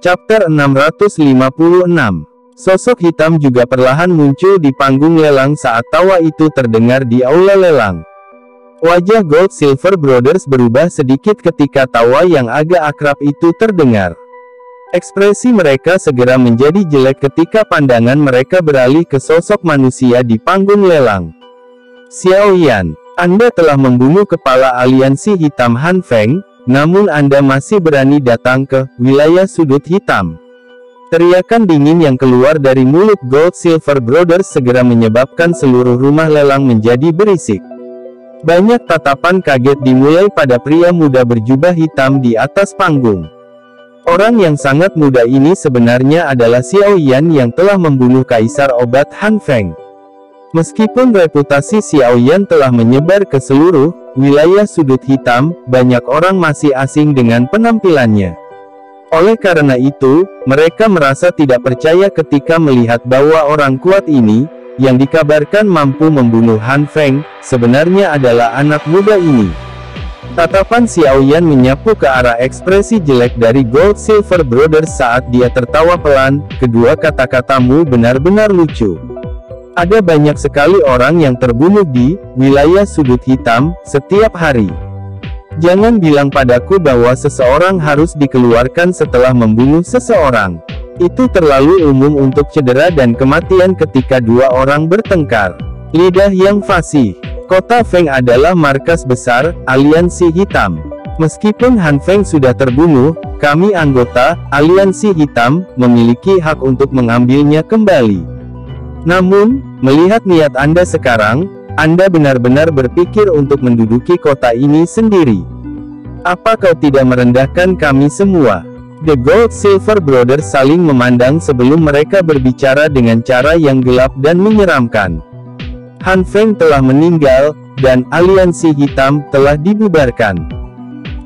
Chapter 656. Sosok hitam juga perlahan muncul di panggung lelang saat tawa itu terdengar di aula lelang. Wajah Gold Silver Brothers berubah sedikit ketika tawa yang agak akrab itu terdengar. Ekspresi mereka segera menjadi jelek ketika pandangan mereka beralih ke sosok manusia di panggung lelang. Xiao Yan, Anda telah membunuh kepala aliansi hitam Han Feng, namun Anda masih berani datang ke wilayah sudut hitam. Teriakan dingin yang keluar dari mulut Gold Silver Brothers segera menyebabkan seluruh rumah lelang menjadi berisik. Banyak tatapan kaget dimulai pada pria muda berjubah hitam di atas panggung. Orang yang sangat muda ini sebenarnya adalah Xiao Yan yang telah membunuh Kaisar Obat Han Feng. Meskipun reputasi Xiao Yan telah menyebar ke seluruh wilayah sudut hitam, banyak orang masih asing dengan penampilannya. Oleh karena itu, mereka merasa tidak percaya ketika melihat bahwa orang kuat ini, yang dikabarkan mampu membunuh Han Feng, sebenarnya adalah anak muda ini. Tatapan Xiao Yan menyapu ke arah ekspresi jelek dari Gold Silver Brothers saat dia tertawa pelan. Kedua kata-katamu benar-benar lucu. Ada banyak sekali orang yang terbunuh di wilayah sudut hitam setiap hari. Jangan bilang padaku bahwa seseorang harus dikeluarkan setelah membunuh seseorang. Itu terlalu umum untuk cedera dan kematian ketika dua orang bertengkar. Lidah yang fasih. Kota Feng adalah markas besar aliansi hitam. Meskipun Han Feng sudah terbunuh, kami anggota aliansi hitam memiliki hak untuk mengambilnya kembali. Namun, melihat niat Anda sekarang, Anda benar-benar berpikir untuk menduduki kota ini sendiri. Apa kau tidak merendahkan kami semua? The Gold Silver Brothers saling memandang sebelum mereka berbicara dengan cara yang gelap dan menyeramkan. Han Feng telah meninggal, dan aliansi hitam telah dibubarkan.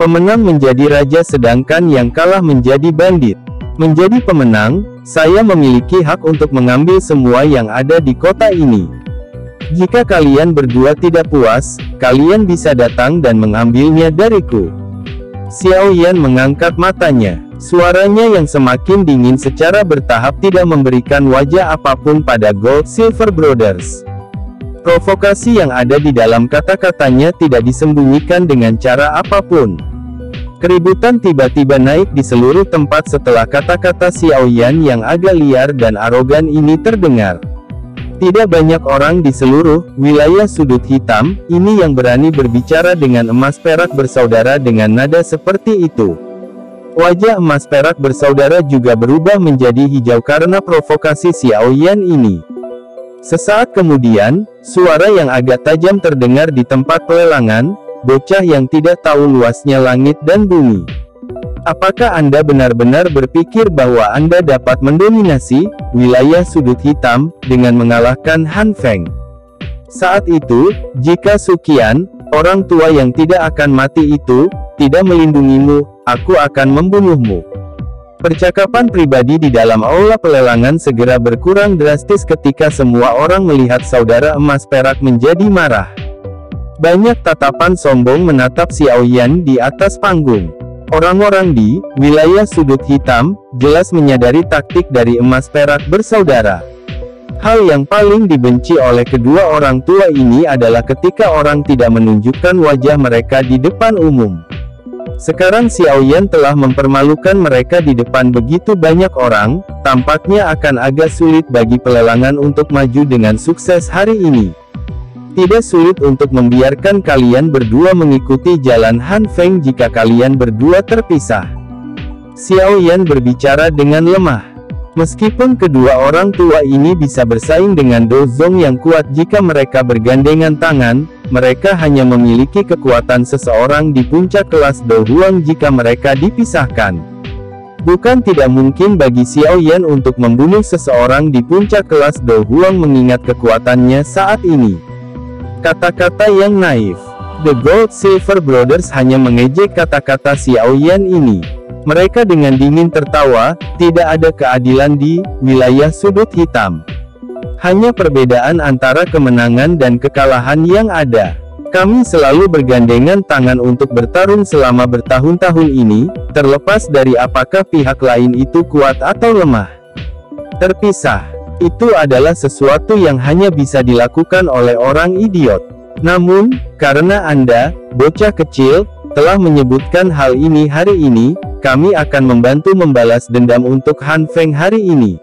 Pemenang menjadi raja sedangkan yang kalah menjadi bandit. Menjadi pemenang, saya memiliki hak untuk mengambil semua yang ada di kota ini. Jika kalian berdua tidak puas, kalian bisa datang dan mengambilnya dariku. Xiao Yan mengangkat matanya. Suaranya yang semakin dingin secara bertahap tidak memberikan wajah apapun pada Gold Silver Brothers. Provokasi yang ada di dalam kata-katanya tidak disembunyikan dengan cara apapun. Keributan tiba-tiba naik di seluruh tempat setelah kata-kata Xiao Yan yang agak liar dan arogan ini terdengar. Tidak banyak orang di seluruh wilayah sudut hitam ini yang berani berbicara dengan emas perak bersaudara dengan nada seperti itu. Wajah emas perak bersaudara juga berubah menjadi hijau karena provokasi Xiao Yan ini. Sesaat kemudian, suara yang agak tajam terdengar di tempat pelelangan. Bocah yang tidak tahu luasnya langit dan bumi. Apakah Anda benar-benar berpikir bahwa Anda dapat mendominasi wilayah sudut hitam dengan mengalahkan Han Feng? Saat itu, jika Sukian, orang tua yang tidak akan mati itu, tidak melindungimu, aku akan membunuhmu. Percakapan pribadi di dalam aula pelelangan segera berkurang drastis ketika semua orang melihat saudara emas perak menjadi marah. Banyak tatapan sombong menatap Xiao Yan di atas panggung. Orang-orang di wilayah sudut hitam jelas menyadari taktik dari emas perak bersaudara. Hal yang paling dibenci oleh kedua orang tua ini adalah ketika orang tidak menunjukkan wajah mereka di depan umum. Sekarang Xiao Yan telah mempermalukan mereka di depan begitu banyak orang, tampaknya akan agak sulit bagi pelelangan untuk maju dengan sukses hari ini. Tidak sulit untuk membiarkan kalian berdua mengikuti jalan Han Feng jika kalian berdua terpisah. Xiao Yan berbicara dengan lemah. Meskipun kedua orang tua ini bisa bersaing dengan Do Zong yang kuat jika mereka bergandengan tangan, mereka hanya memiliki kekuatan seseorang di puncak kelas Do Huang jika mereka dipisahkan. Bukan tidak mungkin bagi Xiao Yan untuk membunuh seseorang di puncak kelas Do Huang mengingat kekuatannya saat ini. Kata-kata yang naif. The Gold Silver Brothers hanya mengejek kata-kata Xiao Yan ini. Mereka dengan dingin tertawa, tidak ada keadilan di wilayah sudut hitam. Hanya perbedaan antara kemenangan dan kekalahan yang ada. Kami selalu bergandengan tangan untuk bertarung selama bertahun-tahun ini, terlepas dari apakah pihak lain itu kuat atau lemah. Terpisah. Itu adalah sesuatu yang hanya bisa dilakukan oleh orang idiot. Namun, karena Anda, bocah kecil, telah menyebutkan hal ini hari ini, kami akan membantu membalas dendam untuk Han Feng hari ini.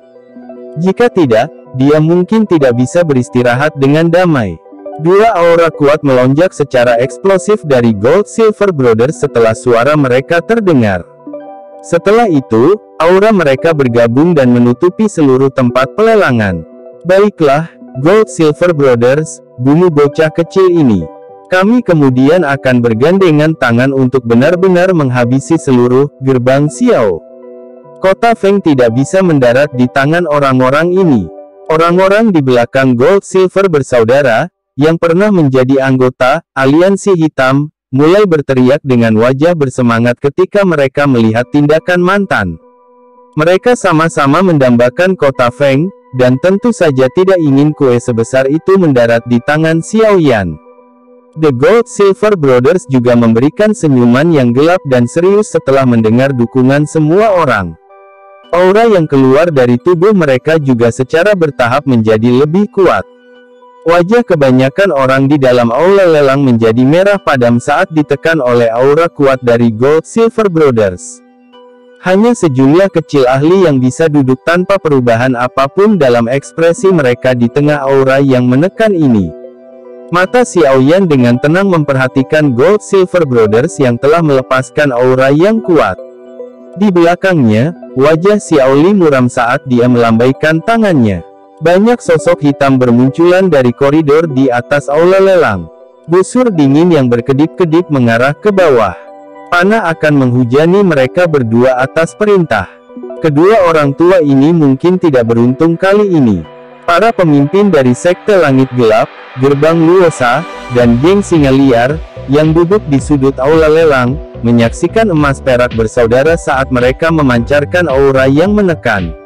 Jika tidak, dia mungkin tidak bisa beristirahat dengan damai. Dua aura kuat melonjak secara eksplosif dari Gold Silver Brothers setelah suara mereka terdengar. Setelah itu, aura mereka bergabung dan menutupi seluruh tempat pelelangan. Baiklah, Gold Silver Brothers, bunuh bocah kecil ini. Kami kemudian akan bergandengan tangan untuk benar-benar menghabisi seluruh gerbang Xiao. Kota Feng tidak bisa mendarat di tangan orang-orang ini. Orang-orang di belakang Gold Silver bersaudara, yang pernah menjadi anggota aliansi hitam, mulai berteriak dengan wajah bersemangat ketika mereka melihat tindakan mantan. Mereka sama-sama mendambakan kota Feng, dan tentu saja tidak ingin kue sebesar itu mendarat di tangan Xiao Yan. The Gold Silver Brothers juga memberikan senyuman yang gelap dan serius setelah mendengar dukungan semua orang. Aura yang keluar dari tubuh mereka juga secara bertahap menjadi lebih kuat. Wajah kebanyakan orang di dalam aula lelang menjadi merah padam saat ditekan oleh aura kuat dari Gold Silver Brothers. Hanya sejumlah kecil ahli yang bisa duduk tanpa perubahan apapun dalam ekspresi mereka di tengah aura yang menekan ini. Mata Xiao Yan dengan tenang memperhatikan Gold Silver Brothers yang telah melepaskan aura yang kuat. Di belakangnya, wajah Xiao Li muram saat dia melambaikan tangannya. Banyak sosok hitam bermunculan dari koridor di atas aula lelang. Busur dingin yang berkedip-kedip mengarah ke bawah. Panah akan menghujani mereka berdua atas perintah. Kedua orang tua ini mungkin tidak beruntung kali ini. Para pemimpin dari Sekte Langit Gelap, Gerbang Luosa, dan Geng Singa Liar, yang duduk di sudut aula lelang, menyaksikan emas perak bersaudara saat mereka memancarkan aura yang menekan.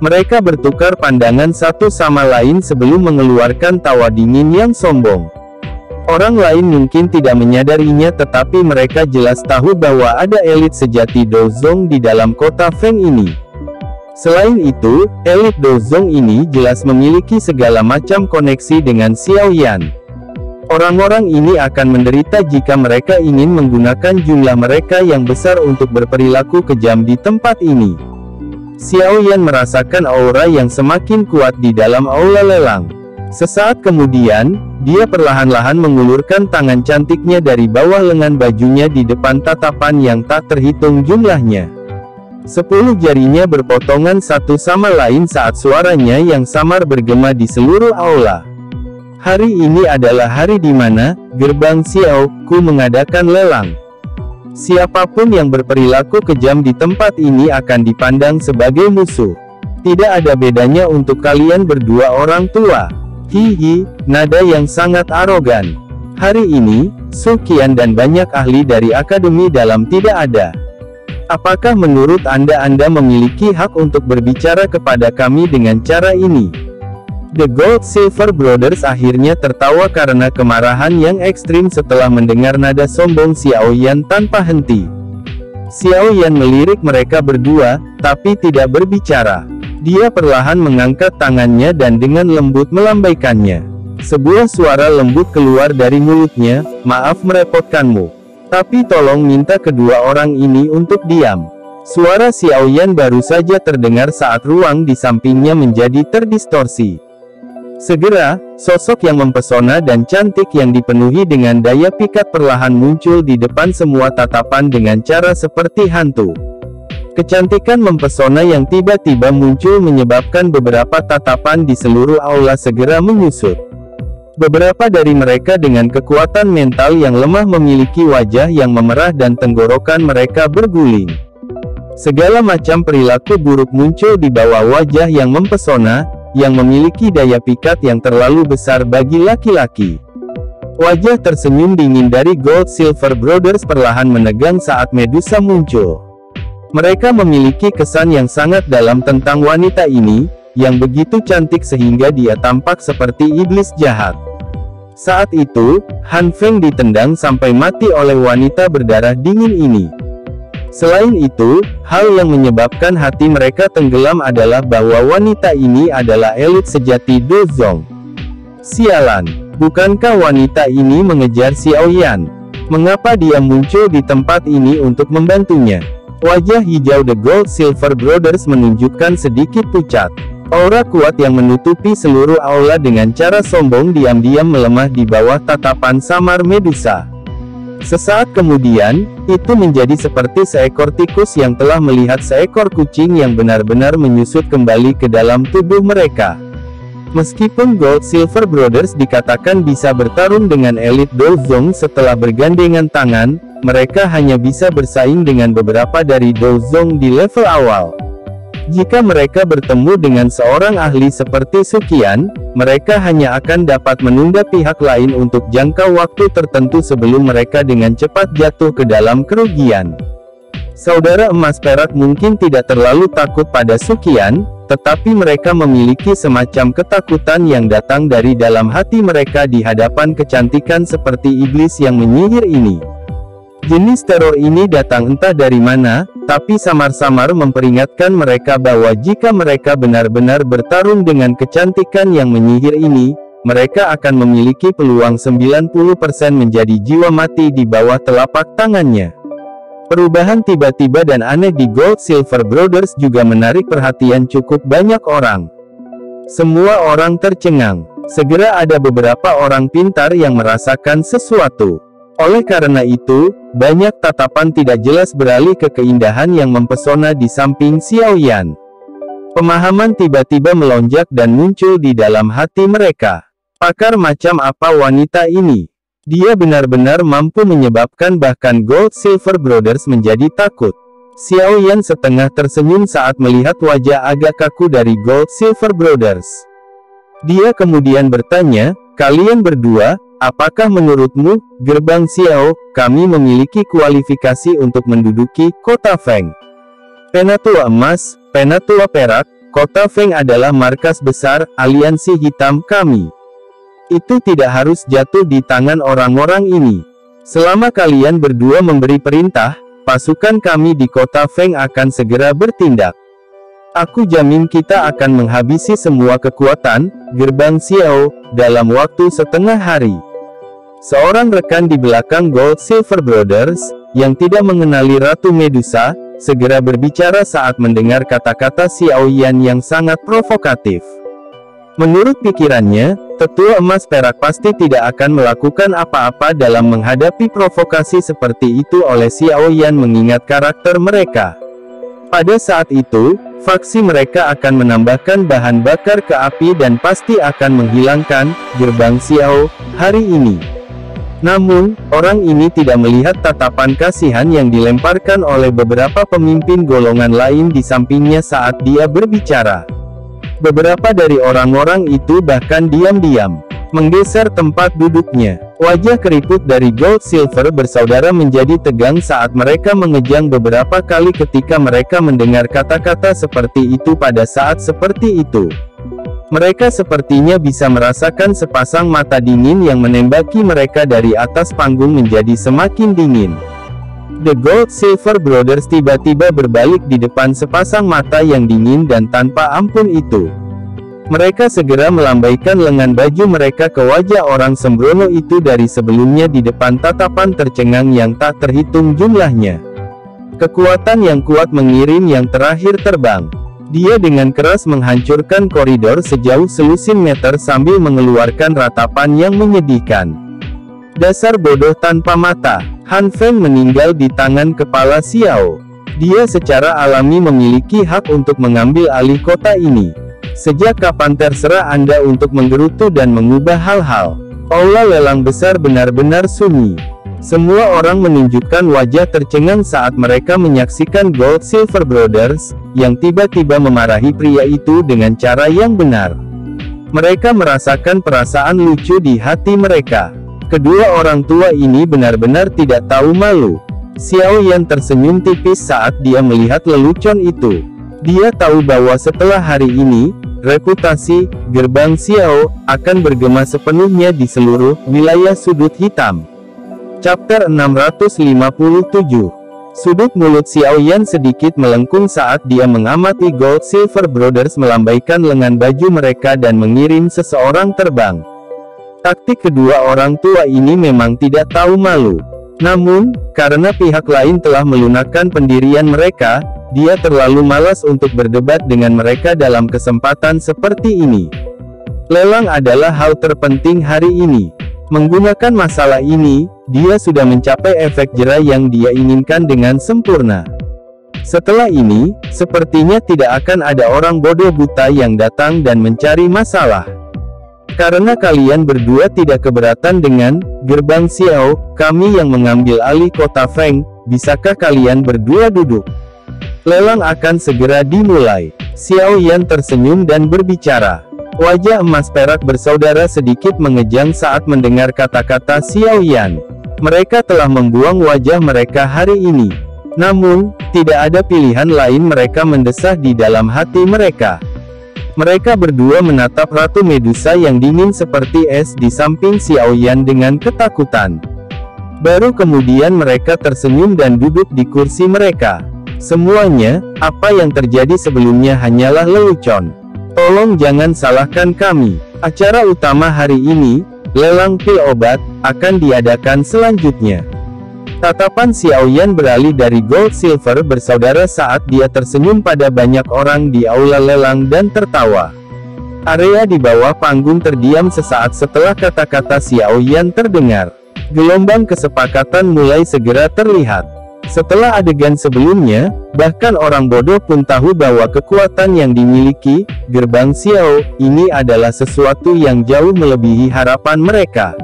Mereka bertukar pandangan satu sama lain sebelum mengeluarkan tawa dingin yang sombong. Orang lain mungkin tidak menyadarinya tetapi mereka jelas tahu bahwa ada elit sejati Dozong di dalam kota Feng ini. Selain itu, elit Dozong ini jelas memiliki segala macam koneksi dengan Xiao Yan. Orang-orang ini akan menderita jika mereka ingin menggunakan jumlah mereka yang besar untuk berperilaku kejam di tempat ini. Xiao Yan merasakan aura yang semakin kuat di dalam aula lelang. Sesaat kemudian, dia perlahan-lahan mengulurkan tangan cantiknya dari bawah lengan bajunya di depan tatapan yang tak terhitung jumlahnya. 10 jarinya berpotongan satu sama lain saat suaranya yang samar bergema di seluruh aula. Hari ini adalah hari di mana Gerbang Xiao Ku mengadakan lelang. Siapapun yang berperilaku kejam di tempat ini akan dipandang sebagai musuh. Tidak ada bedanya untuk kalian berdua orang tua. Hihi, nada yang sangat arogan. Hari ini, Su Qian dan banyak ahli dari Akademi Dalam tidak ada. Apakah menurut Anda memiliki hak untuk berbicara kepada kami dengan cara ini? The Gold Silver Brothers akhirnya tertawa karena kemarahan yang ekstrim setelah mendengar nada sombong Xiao Yan tanpa henti. Xiao Yan melirik mereka berdua, tapi tidak berbicara. Dia perlahan mengangkat tangannya dan dengan lembut melambaikannya. Sebuah suara lembut keluar dari mulutnya, "Maaf merepotkanmu. Tapi tolong minta kedua orang ini untuk diam." Suara Xiao Yan baru saja terdengar saat ruang di sampingnya menjadi terdistorsi. Segera, sosok yang mempesona dan cantik yang dipenuhi dengan daya pikat perlahan muncul di depan semua tatapan dengan cara seperti hantu. Kecantikan mempesona yang tiba-tiba muncul menyebabkan beberapa tatapan di seluruh aula segera menyusut. Beberapa dari mereka dengan kekuatan mental yang lemah memiliki wajah yang memerah dan tenggorokan mereka berguling. Segala macam perilaku buruk muncul di bawah wajah yang mempesona, yang memiliki daya pikat yang terlalu besar bagi laki-laki. Wajah tersenyum dingin dari Gold Silver Brothers perlahan menegang saat Medusa muncul. Mereka memiliki kesan yang sangat dalam tentang wanita ini, yang begitu cantik sehingga dia tampak seperti iblis jahat. Saat itu, Han Feng ditendang sampai mati oleh wanita berdarah dingin ini. Selain itu, hal yang menyebabkan hati mereka tenggelam adalah bahwa wanita ini adalah elit sejati Dozong. Sialan, bukankah wanita ini mengejar Xiao Yan? Mengapa dia muncul di tempat ini untuk membantunya? Wajah hijau The Gold Silver Brothers menunjukkan sedikit pucat. Aura kuat yang menutupi seluruh aula dengan cara sombong diam-diam melemah di bawah tatapan samar Medusa. Sesaat kemudian, itu menjadi seperti seekor tikus yang telah melihat seekor kucing yang benar-benar menyusut kembali ke dalam tubuh mereka. Meskipun Gold Silver Brothers dikatakan bisa bertarung dengan elit Dozong setelah bergandengan tangan, mereka hanya bisa bersaing dengan beberapa dari Dozong di level awal. Jika mereka bertemu dengan seorang ahli seperti Suqian, mereka hanya akan dapat menunda pihak lain untuk jangka waktu tertentu sebelum mereka dengan cepat jatuh ke dalam kerugian. Saudara emas perak mungkin tidak terlalu takut pada Suqian, tetapi mereka memiliki semacam ketakutan yang datang dari dalam hati mereka di hadapan kecantikan seperti iblis yang menyihir ini. Jenis teror ini datang entah dari mana, tapi samar-samar memperingatkan mereka bahwa jika mereka benar-benar bertarung dengan kecantikan yang menyihir ini, mereka akan memiliki peluang 90% menjadi jiwa mati di bawah telapak tangannya. Perubahan tiba-tiba dan aneh di Gold Silver Brothers juga menarik perhatian cukup banyak orang. Semua orang tercengang. Segera ada beberapa orang pintar yang merasakan sesuatu. Oleh karena itu, banyak tatapan tidak jelas beralih ke keindahan yang mempesona di samping Xiao Yan. Pemahaman tiba-tiba melonjak dan muncul di dalam hati mereka. Pakar macam apa wanita ini? Dia benar-benar mampu menyebabkan bahkan Gold Silver Brothers menjadi takut. Xiao Yan setengah tersenyum saat melihat wajah agak kaku dari Gold Silver Brothers. Dia kemudian bertanya, "Kalian berdua, apakah menurutmu, Gerbang Xiao, kami memiliki kualifikasi untuk menduduki Kota Feng?" Penatua Emas, Penatua Perak, Kota Feng adalah markas besar, aliansi hitam kami. Itu tidak harus jatuh di tangan orang-orang ini. Selama kalian berdua memberi perintah, pasukan kami di Kota Feng akan segera bertindak. Aku jamin kita akan menghabisi semua kekuatan Gerbang Xiao dalam waktu setengah hari. Seorang rekan di belakang Gold Silver Brothers, yang tidak mengenali Ratu Medusa, segera berbicara saat mendengar kata-kata Xiao Yan yang sangat provokatif. Menurut pikirannya, Tetua Emas Perak pasti tidak akan melakukan apa-apa dalam menghadapi provokasi seperti itu oleh Xiao Yan mengingat karakter mereka. Pada saat itu, faksi mereka akan menambahkan bahan bakar ke api dan pasti akan menghilangkan Gerbang Xiao hari ini. Namun, orang ini tidak melihat tatapan kasihan yang dilemparkan oleh beberapa pemimpin golongan lain di sampingnya saat dia berbicara. Beberapa dari orang-orang itu bahkan diam-diam menggeser tempat duduknya. Wajah keriput dari Gold Silver bersaudara menjadi tegang saat mereka mengejang beberapa kali ketika mereka mendengar kata-kata seperti itu pada saat seperti itu. Mereka sepertinya bisa merasakan sepasang mata dingin yang menembaki mereka dari atas panggung menjadi semakin dingin. The Gold Silver Brothers tiba-tiba berbalik di depan sepasang mata yang dingin dan tanpa ampun itu. Mereka segera melambaikan lengan baju mereka ke wajah orang sembrono itu dari sebelumnya di depan tatapan tercengang yang tak terhitung jumlahnya. Kekuatan yang kuat mengirim yang terakhir terbang. Dia dengan keras menghancurkan koridor sejauh selusin meter sambil mengeluarkan ratapan yang menyedihkan. Dasar bodoh tanpa mata. Han Feng meninggal di tangan kepala Xiao. Dia secara alami memiliki hak untuk mengambil alih kota ini. Sejak kapan terserah Anda untuk menggerutu dan mengubah hal-hal? Aula lelang besar benar-benar sunyi. Semua orang menunjukkan wajah tercengang saat mereka menyaksikan Gold Silver Brothers, yang tiba-tiba memarahi pria itu dengan cara yang benar. Mereka merasakan perasaan lucu di hati mereka. Kedua orang tua ini benar-benar tidak tahu malu. Xiao Yan tersenyum tipis saat dia melihat lelucon itu. Dia tahu bahwa setelah hari ini, reputasi Gerbang Xiao akan bergema sepenuhnya di seluruh wilayah Sudut Hitam. Chapter 657. Sudut mulut Xiaoyan sedikit melengkung saat dia mengamati Gold Silver Brothers melambaikan lengan baju mereka dan mengirim seseorang terbang. Taktik kedua orang tua ini memang tidak tahu malu. Namun, karena pihak lain telah melunakkan pendirian mereka, dia terlalu malas untuk berdebat dengan mereka dalam kesempatan seperti ini. Lelang adalah hal terpenting hari ini. Menggunakan masalah ini, dia sudah mencapai efek jera yang dia inginkan dengan sempurna. Setelah ini, sepertinya tidak akan ada orang bodoh buta yang datang dan mencari masalah. Karena kalian berdua tidak keberatan dengan Gerbang Xiao, kami yang mengambil alih kota Feng, bisakah kalian berdua duduk? Lelang akan segera dimulai. Xiaoyan tersenyum dan berbicara. Wajah emas perak bersaudara sedikit mengejang saat mendengar kata-kata Xiaoyan. Mereka telah membuang wajah mereka hari ini. Namun, tidak ada pilihan lain, mereka mendesah di dalam hati mereka. Mereka berdua menatap Ratu Medusa yang dingin seperti es di samping Xiaoyan dengan ketakutan. Baru kemudian mereka tersenyum dan duduk di kursi mereka. Semuanya, apa yang terjadi sebelumnya hanyalah lelucon. Tolong jangan salahkan kami. Acara utama hari ini, lelang pil obat, akan diadakan selanjutnya. Tatapan Xiaoyan beralih dari Gold Silver bersaudara saat dia tersenyum pada banyak orang di aula lelang dan tertawa. Area di bawah panggung terdiam sesaat setelah kata-kata Xiaoyan terdengar. Gelombang kesepakatan mulai segera terlihat. Setelah adegan sebelumnya, bahkan orang bodoh pun tahu bahwa kekuatan yang dimiliki Gerbang Xiao ini adalah sesuatu yang jauh melebihi harapan mereka.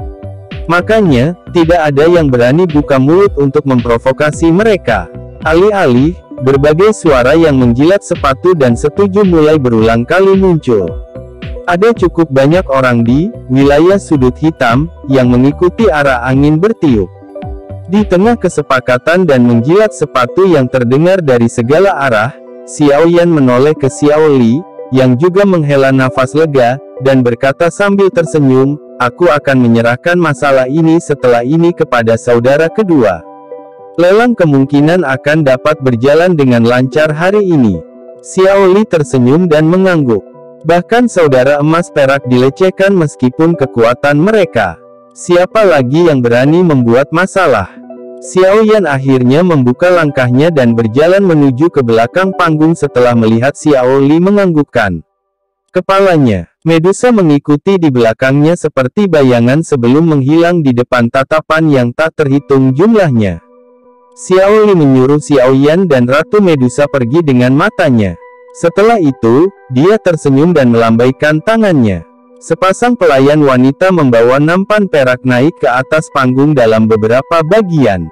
Makanya, tidak ada yang berani buka mulut untuk memprovokasi mereka. Alih-alih, berbagai suara yang menjilat sepatu dan setuju mulai berulang kali muncul. Ada cukup banyak orang di wilayah Sudut Hitam yang mengikuti arah angin bertiup. Di tengah kesepakatan dan menjilat sepatu yang terdengar dari segala arah, Xiaoyan menoleh ke Xiao Li, yang juga menghela nafas lega, dan berkata sambil tersenyum, aku akan menyerahkan masalah ini setelah ini kepada saudara kedua. Lelang kemungkinan akan dapat berjalan dengan lancar hari ini. Xiao Li tersenyum dan mengangguk. Bahkan saudara emas perak dilecehkan meskipun kekuatan mereka. Siapa lagi yang berani membuat masalah? Xiaoyan akhirnya membuka langkahnya dan berjalan menuju ke belakang panggung setelah melihat Xiao Li menganggukkan kepalanya. Medusa mengikuti di belakangnya seperti bayangan sebelum menghilang di depan tatapan yang tak terhitung jumlahnya. Xiao Li menyuruh Xiaoyan dan Ratu Medusa pergi dengan matanya. Setelah itu, dia tersenyum dan melambaikan tangannya. Sepasang pelayan wanita membawa nampan perak naik ke atas panggung dalam beberapa bagian.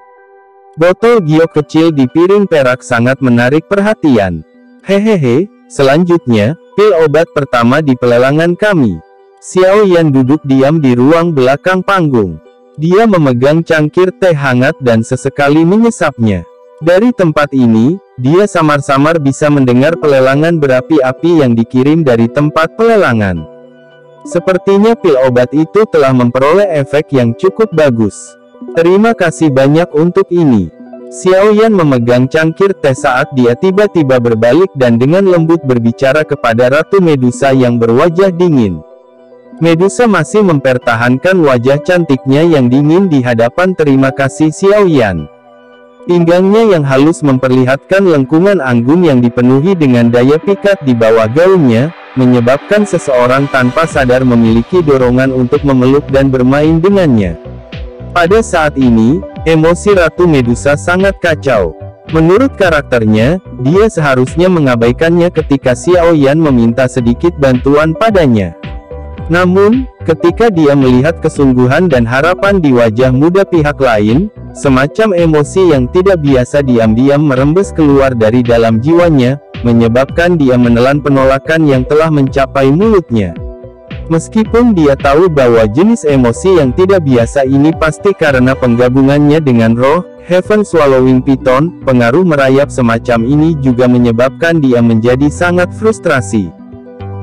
Botol giok kecil di piring perak sangat menarik perhatian. Hehehe, selanjutnya, pil obat pertama di pelelangan kami. Xiaoyan duduk diam di ruang belakang panggung. Dia memegang cangkir teh hangat dan sesekali menyesapnya. Dari tempat ini, dia samar-samar bisa mendengar pelelangan berapi-api yang dikirim dari tempat pelelangan. Sepertinya pil obat itu telah memperoleh efek yang cukup bagus. Terima kasih banyak untuk ini. Xiaoyan memegang cangkir teh saat dia tiba-tiba berbalik dan dengan lembut berbicara kepada Ratu Medusa yang berwajah dingin. Medusa masih mempertahankan wajah cantiknya yang dingin di hadapan terima kasih Xiaoyan. Pinggangnya yang halus memperlihatkan lengkungan anggun yang dipenuhi dengan daya pikat di bawah gaunnya, menyebabkan seseorang tanpa sadar memiliki dorongan untuk memeluk dan bermain dengannya. Pada saat ini, emosi Ratu Medusa sangat kacau. Menurut karakternya, dia seharusnya mengabaikannya ketika Xiaoyan meminta sedikit bantuan padanya. Namun, ketika dia melihat kesungguhan dan harapan di wajah muda pihak lain, semacam emosi yang tidak biasa diam-diam merembes keluar dari dalam jiwanya, menyebabkan dia menelan penolakan yang telah mencapai mulutnya. Meskipun dia tahu bahwa jenis emosi yang tidak biasa ini pasti karena penggabungannya dengan roh Heaven Swallowing Python, pengaruh merayap semacam ini juga menyebabkan dia menjadi sangat frustrasi.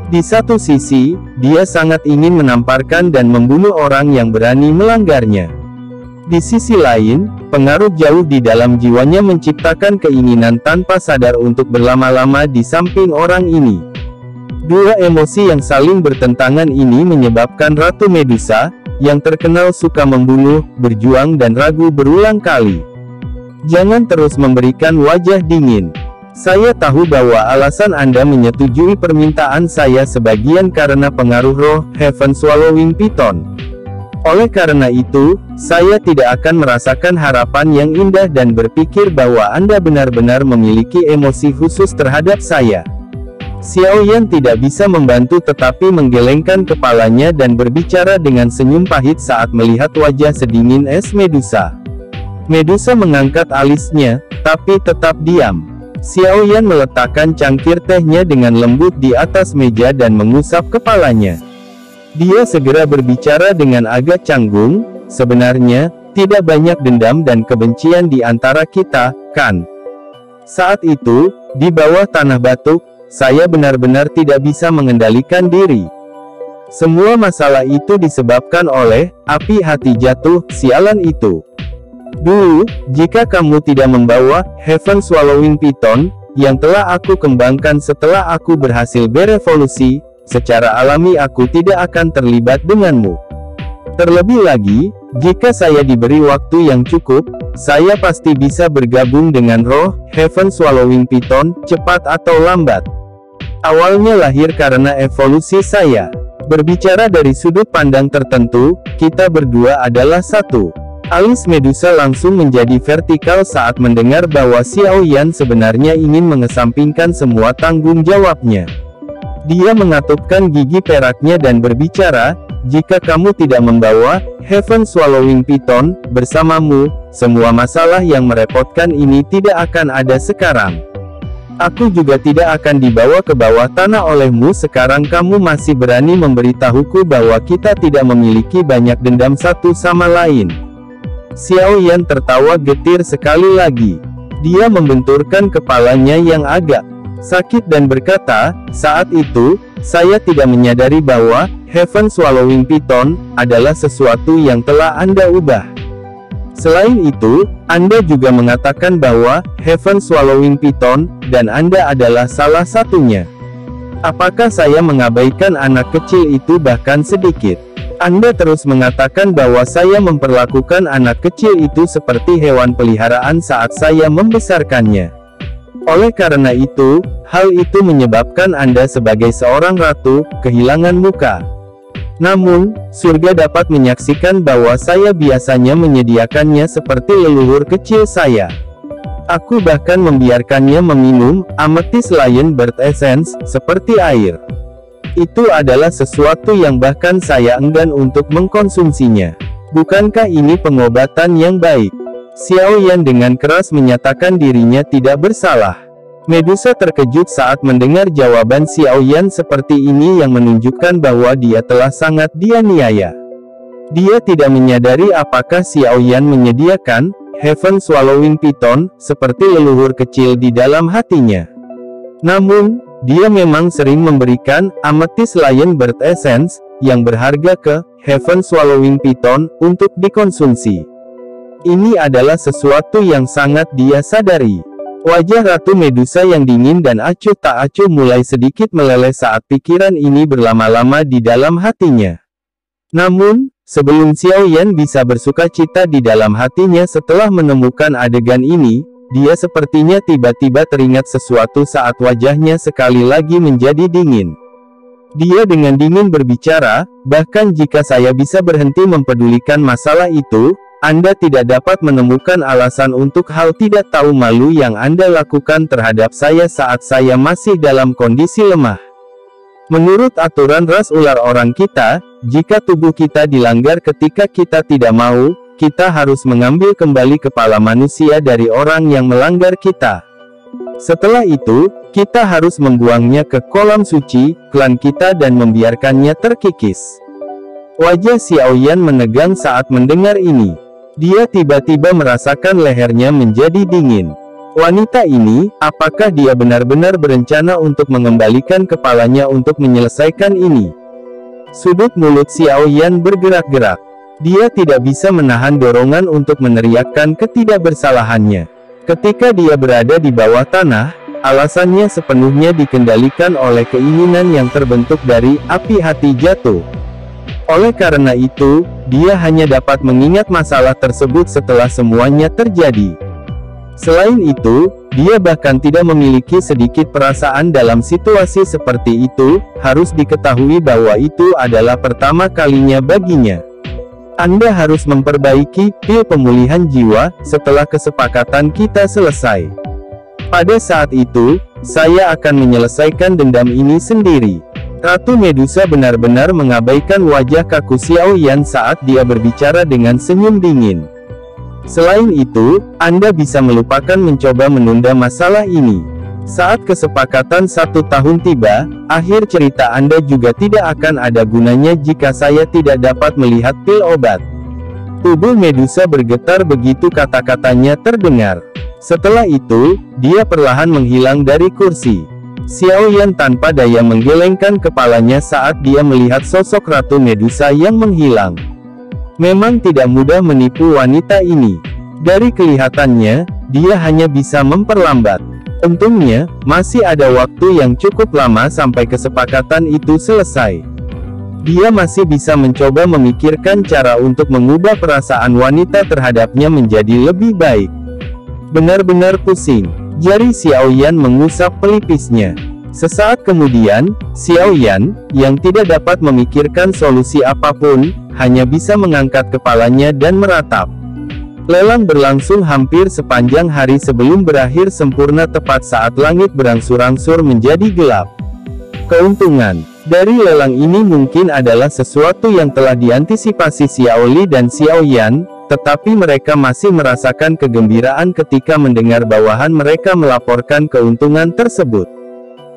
Di satu sisi, dia sangat ingin menamparkan dan membunuh orang yang berani melanggarnya. Di sisi lain, pengaruh jauh di dalam jiwanya menciptakan keinginan tanpa sadar untuk berlama-lama di samping orang ini. Dua emosi yang saling bertentangan ini menyebabkan Ratu Medusa, yang terkenal suka membunuh, berjuang dan ragu berulang kali. Jangan terus memberikan wajah dingin. Saya tahu bahwa alasan Anda menyetujui permintaan saya sebagian karena pengaruh roh Heaven Swallowing Python. Oleh karena itu, saya tidak akan merasakan harapan yang indah dan berpikir bahwa Anda benar-benar memiliki emosi khusus terhadap saya. Xiao Yan tidak bisa membantu tetapi menggelengkan kepalanya dan berbicara dengan senyum pahit saat melihat wajah sedingin es Medusa. Medusa mengangkat alisnya, tapi tetap diam. Xiao Yan meletakkan cangkir tehnya dengan lembut di atas meja dan mengusap kepalanya. Dia segera berbicara dengan agak canggung, sebenarnya, tidak banyak dendam dan kebencian di antara kita, kan? Saat itu, di bawah tanah batuk, saya benar-benar tidak bisa mengendalikan diri. Semua masalah itu disebabkan oleh api hati jatuh, sialan itu. Dulu, jika kamu tidak membawa Heaven Swallowing Python, yang telah aku kembangkan setelah aku berhasil berevolusi, secara alami aku tidak akan terlibat denganmu. Terlebih lagi, jika saya diberi waktu yang cukup, saya pasti bisa bergabung dengan roh Heaven Swallowing Python, cepat atau lambat. Awalnya lahir karena evolusi saya. Berbicara dari sudut pandang tertentu, kita berdua adalah satu. Alis Medusa langsung menjadi vertikal saat mendengar bahwa Xiao Yan sebenarnya ingin mengesampingkan semua tanggung jawabnya. Dia mengatupkan gigi peraknya dan berbicara, jika kamu tidak membawa Heaven Swallowing Python bersamamu, semua masalah yang merepotkan ini tidak akan ada sekarang. Aku juga tidak akan dibawa ke bawah tanah olehmu. Sekarang kamu masih berani memberitahuku bahwa kita tidak memiliki banyak dendam satu sama lain. Xiao Yan tertawa getir sekali lagi. Dia membenturkan kepalanya yang agak sakit dan berkata, saat itu, saya tidak menyadari bahwa Heaven Swallowing Python adalah sesuatu yang telah Anda ubah. Selain itu, Anda juga mengatakan bahwa Heaven Swallowing Python dan Anda adalah salah satunya. Apakah saya mengabaikan anak kecil itu bahkan sedikit? Anda terus mengatakan bahwa saya memperlakukan anak kecil itu seperti hewan peliharaan saat saya membesarkannya. Oleh karena itu, hal itu menyebabkan Anda sebagai seorang ratu, kehilangan muka. Namun, surga dapat menyaksikan bahwa saya biasanya menyediakannya seperti leluhur kecil saya. Aku bahkan membiarkannya meminum Amethyst Lion Bird Essence, seperti air. Itu adalah sesuatu yang bahkan saya enggan untuk mengkonsumsinya. Bukankah ini pengobatan yang baik? Xiao Yan dengan keras menyatakan dirinya tidak bersalah. Medusa terkejut saat mendengar jawaban Xiao Yan seperti ini yang menunjukkan bahwa dia telah sangat dianiaya. Dia tidak menyadari apakah Xiao Yan menyediakan Heaven Swallowing Python seperti leluhur kecil di dalam hatinya. Namun, dia memang sering memberikan Amethyst Lion Bird Essence yang berharga ke Heaven Swallowing Python untuk dikonsumsi. Ini adalah sesuatu yang sangat dia sadari. Wajah Ratu Medusa yang dingin dan acuh tak acuh mulai sedikit meleleh saat pikiran ini berlama-lama di dalam hatinya. Namun, sebelum Xiao Yan bisa bersukacita di dalam hatinya setelah menemukan adegan ini, dia sepertinya tiba-tiba teringat sesuatu saat wajahnya sekali lagi menjadi dingin. Dia dengan dingin berbicara, bahkan jika saya bisa berhenti mempedulikan masalah itu, Anda tidak dapat menemukan alasan untuk hal tidak tahu malu yang Anda lakukan terhadap saya saat saya masih dalam kondisi lemah. Menurut aturan ras ular orang kita, jika tubuh kita dilanggar ketika kita tidak mau, kita harus mengambil kembali kepala manusia dari orang yang melanggar kita. Setelah itu, kita harus membuangnya ke kolam suci, klan kita dan membiarkannya terkikis. Wajah Xiao Yan menegang saat mendengar ini. Dia tiba-tiba merasakan lehernya menjadi dingin. Wanita ini, apakah dia benar-benar berencana untuk mengembalikan kepalanya untuk menyelesaikan ini? Sudut mulut Xiao Yan bergerak-gerak. Dia tidak bisa menahan dorongan untuk meneriakkan ketidakbersalahannya. Ketika dia berada di bawah tanah, alasannya sepenuhnya dikendalikan oleh keinginan yang terbentuk dari api hati jatuh. Oleh karena itu, dia hanya dapat mengingat masalah tersebut setelah semuanya terjadi. Selain itu, dia bahkan tidak memiliki sedikit perasaan dalam situasi seperti itu. Harus diketahui bahwa itu adalah pertama kalinya baginya. Anda harus memperbaiki pil pemulihan jiwa setelah kesepakatan kita selesai. Pada saat itu, saya akan menyelesaikan dendam ini sendiri. Ratu Medusa benar-benar mengabaikan wajah kaku Xiao Yan saat dia berbicara dengan senyum dingin. Selain itu, Anda bisa melupakan mencoba menunda masalah ini. Saat kesepakatan 1 tahun tiba, akhir cerita Anda juga tidak akan ada gunanya jika saya tidak dapat melihat pil obat. Tubuh Medusa bergetar begitu kata-katanya terdengar. Setelah itu, dia perlahan menghilang dari kursi. Xiao Yan tanpa daya menggelengkan kepalanya saat dia melihat sosok Ratu Medusa yang menghilang. Memang tidak mudah menipu wanita ini. Dari kelihatannya, dia hanya bisa memperlambat. Untungnya, masih ada waktu yang cukup lama sampai kesepakatan itu selesai. Dia masih bisa mencoba memikirkan cara untuk mengubah perasaan wanita terhadapnya menjadi lebih baik. Benar-benar pusing. Jari Xiao Yan mengusap pelipisnya. Sesaat kemudian, Xiao Yan, yang tidak dapat memikirkan solusi apapun, hanya bisa mengangkat kepalanya dan meratap. Lelang berlangsung hampir sepanjang hari sebelum berakhir sempurna tepat saat langit berangsur-angsur menjadi gelap. Keuntungan dari lelang ini mungkin adalah sesuatu yang telah diantisipasi Xiao Li dan Xiao Yan, tetapi mereka masih merasakan kegembiraan ketika mendengar bawahan mereka melaporkan keuntungan tersebut.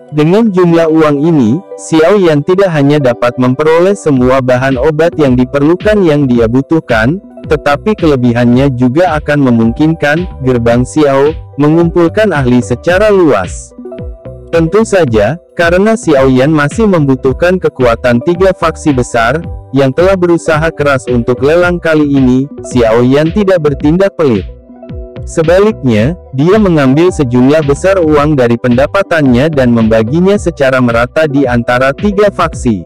Dengan jumlah uang ini, Xiao Yan tidak hanya dapat memperoleh semua bahan obat yang diperlukan yang dia butuhkan, tetapi kelebihannya juga akan memungkinkan gerbang Xiao mengumpulkan ahli secara luas. Tentu saja, karena Xiao Yan masih membutuhkan kekuatan 3 faksi besar, yang telah berusaha keras untuk lelang kali ini, Xiao Yan tidak bertindak pelit. Sebaliknya, dia mengambil sejumlah besar uang dari pendapatannya dan membaginya secara merata di antara 3 faksi.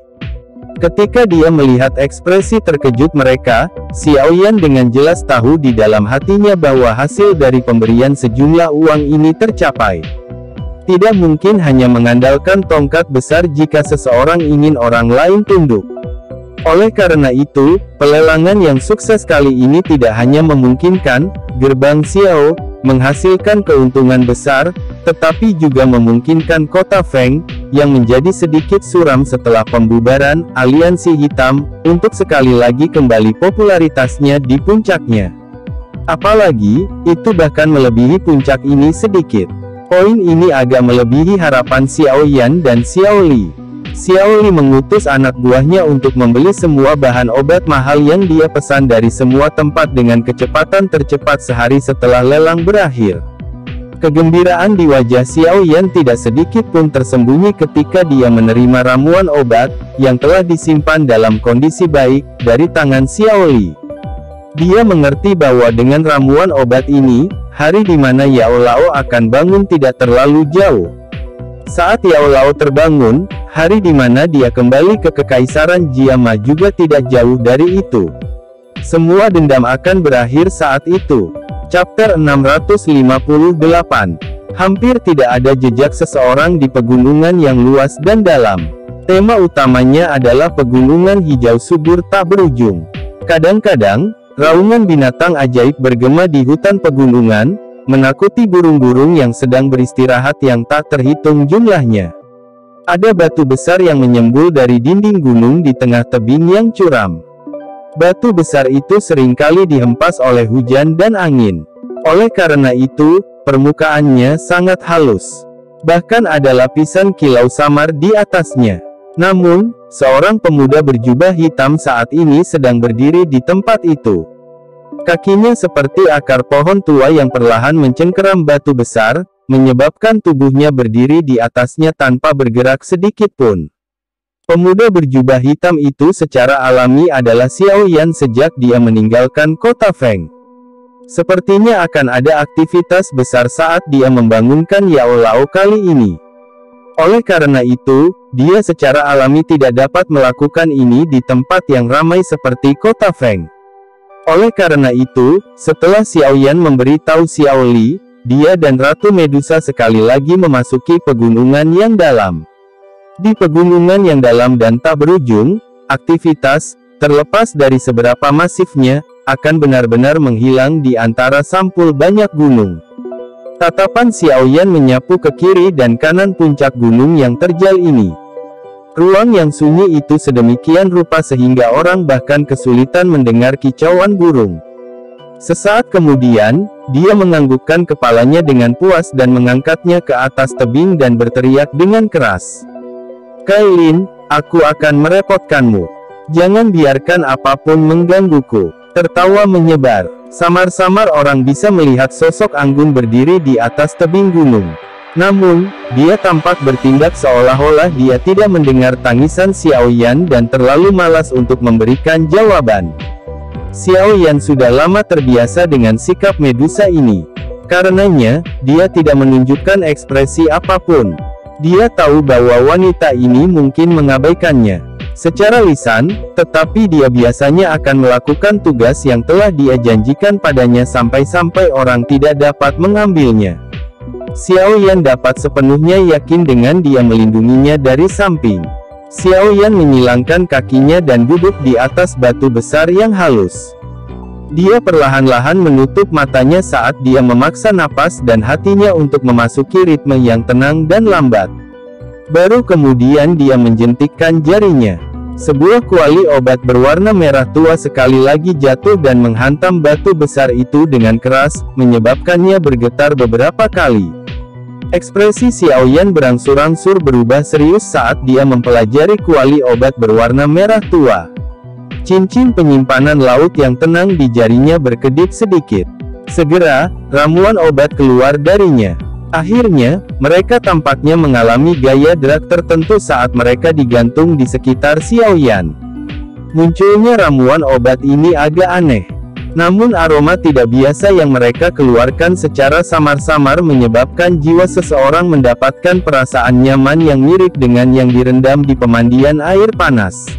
Ketika dia melihat ekspresi terkejut mereka, Xiao Yan dengan jelas tahu di dalam hatinya bahwa hasil dari pemberian sejumlah uang ini tercapai. Tidak mungkin hanya mengandalkan tongkat besar jika seseorang ingin orang lain tunduk. Oleh karena itu, pelelangan yang sukses kali ini tidak hanya memungkinkan gerbang Xiao menghasilkan keuntungan besar, tetapi juga memungkinkan kota Feng yang menjadi sedikit suram setelah pembubaran Aliansi Hitam untuk sekali lagi kembali popularitasnya di puncaknya. Apalagi, itu bahkan melebihi puncak ini sedikit. Poin ini agak melebihi harapan Xiao Yan dan Xiao Li. Xiao Li mengutus anak buahnya untuk membeli semua bahan obat mahal yang dia pesan dari semua tempat dengan kecepatan tercepat sehari setelah lelang berakhir. Kegembiraan di wajah Xiao Yan tidak sedikit pun tersembunyi ketika dia menerima ramuan obat, yang telah disimpan dalam kondisi baik, dari tangan Xiao Li. Dia mengerti bahwa dengan ramuan obat ini, hari di mana Yao Lao akan bangun tidak terlalu jauh. Saat Yao Lao terbangun, hari di mana dia kembali ke Kekaisaran Jiama juga tidak jauh dari itu. Semua dendam akan berakhir saat itu. Chapter 658. Hampir tidak ada jejak seseorang di pegunungan yang luas dan dalam. Tema utamanya adalah pegunungan hijau subur tak berujung. Kadang-kadang, raungan binatang ajaib bergema di hutan pegunungan, menakuti burung-burung yang sedang beristirahat yang tak terhitung jumlahnya. Ada batu besar yang menyembul dari dinding gunung di tengah tebing yang curam. Batu besar itu seringkali dihempas oleh hujan dan angin. Oleh karena itu, permukaannya sangat halus. Bahkan ada lapisan kilau samar di atasnya. Namun, seorang pemuda berjubah hitam saat ini sedang berdiri di tempat itu. Kakinya seperti akar pohon tua yang perlahan mencengkeram batu besar, menyebabkan tubuhnya berdiri di atasnya tanpa bergerak sedikit pun. Pemuda berjubah hitam itu secara alami adalah Xiao Yan sejak dia meninggalkan kota Feng. Sepertinya akan ada aktivitas besar saat dia membangunkan Yao Lao kali ini. Oleh karena itu, dia secara alami tidak dapat melakukan ini di tempat yang ramai seperti kota Feng. Oleh karena itu, setelah Xiao Yan memberitahu Xiao Li, dia dan Ratu Medusa sekali lagi memasuki pegunungan yang dalam. Di pegunungan yang dalam dan tak berujung, aktivitas, terlepas dari seberapa masifnya, akan benar-benar menghilang di antara sampul banyak gunung. Tatapan Xiao Yan menyapu ke kiri dan kanan puncak gunung yang terjal ini. Ruang yang sunyi itu sedemikian rupa sehingga orang bahkan kesulitan mendengar kicauan burung. Sesaat kemudian, dia menganggukkan kepalanya dengan puas dan mengangkatnya ke atas tebing dan berteriak dengan keras. Kailin, aku akan merepotkanmu. Jangan biarkan apapun menggangguku. Tertawa menyebar. Samar-samar orang bisa melihat sosok anggun berdiri di atas tebing gunung. Namun, dia tampak bertindak seolah-olah dia tidak mendengar tangisan Xiao Yan dan terlalu malas untuk memberikan jawaban. Xiao Yan sudah lama terbiasa dengan sikap Medusa ini. Karenanya, dia tidak menunjukkan ekspresi apapun. Dia tahu bahwa wanita ini mungkin mengabaikannya secara lisan, tetapi dia biasanya akan melakukan tugas yang telah dia janjikan padanya sampai-sampai orang tidak dapat mengambilnya. Xiao Yan dapat sepenuhnya yakin dengan dia melindunginya dari samping. Xiao Yan menyilangkan kakinya dan duduk di atas batu besar yang halus. Dia perlahan-lahan menutup matanya saat dia memaksa napas dan hatinya untuk memasuki ritme yang tenang dan lambat. Baru kemudian dia menjentikkan jarinya. Sebuah kuali obat berwarna merah tua sekali lagi jatuh dan menghantam batu besar itu dengan keras, menyebabkannya bergetar beberapa kali. Ekspresi Xiao Yan berangsur-angsur berubah serius saat dia mempelajari kuali obat berwarna merah tua. Cincin penyimpanan laut yang tenang di jarinya berkedip sedikit. Segera, ramuan obat keluar darinya. Akhirnya, mereka tampaknya mengalami gaya drag tertentu saat mereka digantung di sekitar Xiao Yan. Munculnya ramuan obat ini agak aneh. Namun aroma tidak biasa yang mereka keluarkan secara samar-samar menyebabkan jiwa seseorang mendapatkan perasaan nyaman yang mirip dengan yang direndam di pemandian air panas.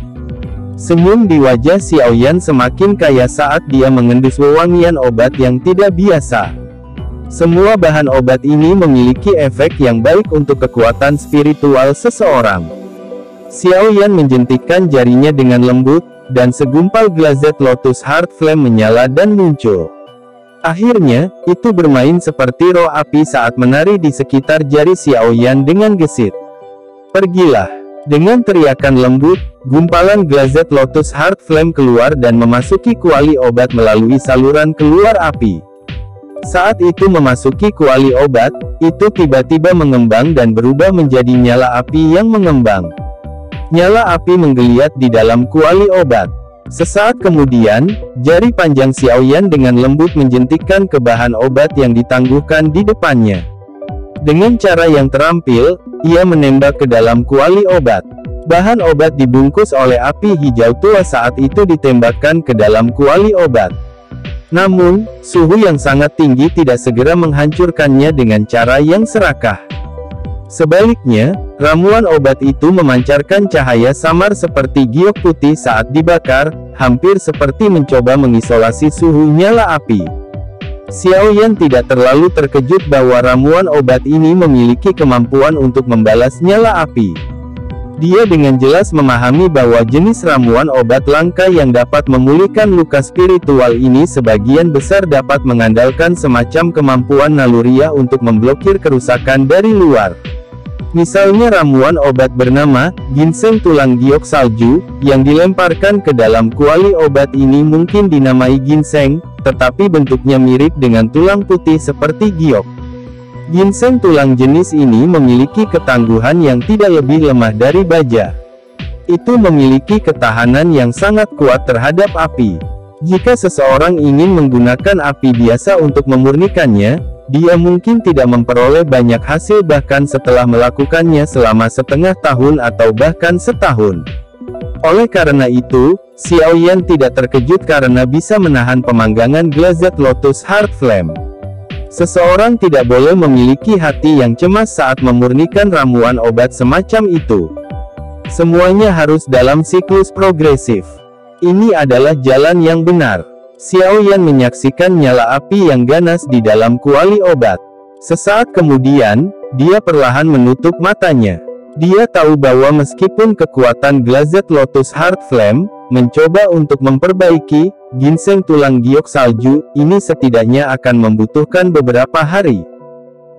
Senyum di wajah Xiao Yan semakin kaya saat dia mengendus wewangian obat yang tidak biasa. Semua bahan obat ini memiliki efek yang baik untuk kekuatan spiritual seseorang. Xiao Yan menjentikkan jarinya dengan lembut, dan segumpal glazed Lotus Heart Flame menyala dan muncul. Akhirnya, itu bermain seperti roh api saat menari di sekitar jari Xiao Yan dengan gesit. Pergilah. Dengan teriakan lembut, gumpalan glazed Lotus Heart Flame keluar dan memasuki kuali obat melalui saluran keluar api. Saat itu memasuki kuali obat, itu tiba-tiba mengembang dan berubah menjadi nyala api yang mengembang. Nyala api menggeliat di dalam kuali obat. Sesaat kemudian, jari panjang Xiao Yan dengan lembut menjentikkan ke bahan obat yang ditangguhkan di depannya. Dengan cara yang terampil, ia menembak ke dalam kuali obat. Bahan obat dibungkus oleh api hijau tua saat itu ditembakkan ke dalam kuali obat. Namun, suhu yang sangat tinggi tidak segera menghancurkannya dengan cara yang serakah. Sebaliknya, ramuan obat itu memancarkan cahaya samar seperti giok putih saat dibakar, hampir seperti mencoba mengisolasi suhu nyala api. Xiao Yan tidak terlalu terkejut bahwa ramuan obat ini memiliki kemampuan untuk membalas nyala api. Dia dengan jelas memahami bahwa jenis ramuan obat langka yang dapat memulihkan luka spiritual ini sebagian besar dapat mengandalkan semacam kemampuan naluriah untuk memblokir kerusakan dari luar. Misalnya ramuan obat bernama ginseng tulang giok salju, yang dilemparkan ke dalam kuali obat ini mungkin dinamai ginseng, tetapi bentuknya mirip dengan tulang putih seperti giok. Ginseng tulang jenis ini memiliki ketangguhan yang tidak lebih lemah dari baja. Itu memiliki ketahanan yang sangat kuat terhadap api. Jika seseorang ingin menggunakan api biasa untuk memurnikannya, dia mungkin tidak memperoleh banyak hasil bahkan setelah melakukannya selama setengah tahun atau bahkan setahun. Oleh karena itu, Xiaoyan tidak terkejut karena bisa menahan pemanggangan Glazed Lotus Heart Flame. Seseorang tidak boleh memiliki hati yang cemas saat memurnikan ramuan obat semacam itu. Semuanya harus dalam siklus progresif. Ini adalah jalan yang benar. Xiaoyan menyaksikan nyala api yang ganas di dalam kuali obat. Sesaat kemudian, dia perlahan menutup matanya. Dia tahu bahwa meskipun kekuatan Glazed Lotus Heart Flame mencoba untuk memperbaiki ginseng tulang giok salju, ini setidaknya akan membutuhkan beberapa hari.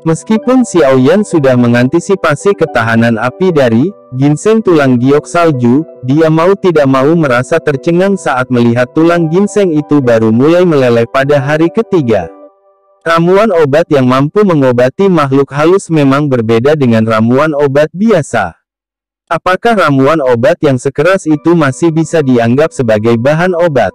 Meskipun Xiaoyan sudah mengantisipasi ketahanan api dari ginseng tulang giok salju, dia mau tidak mau merasa tercengang saat melihat tulang ginseng itu baru mulai meleleh pada hari ketiga. Ramuan obat yang mampu mengobati makhluk halus memang berbeda dengan ramuan obat biasa. Apakah ramuan obat yang sekeras itu masih bisa dianggap sebagai bahan obat?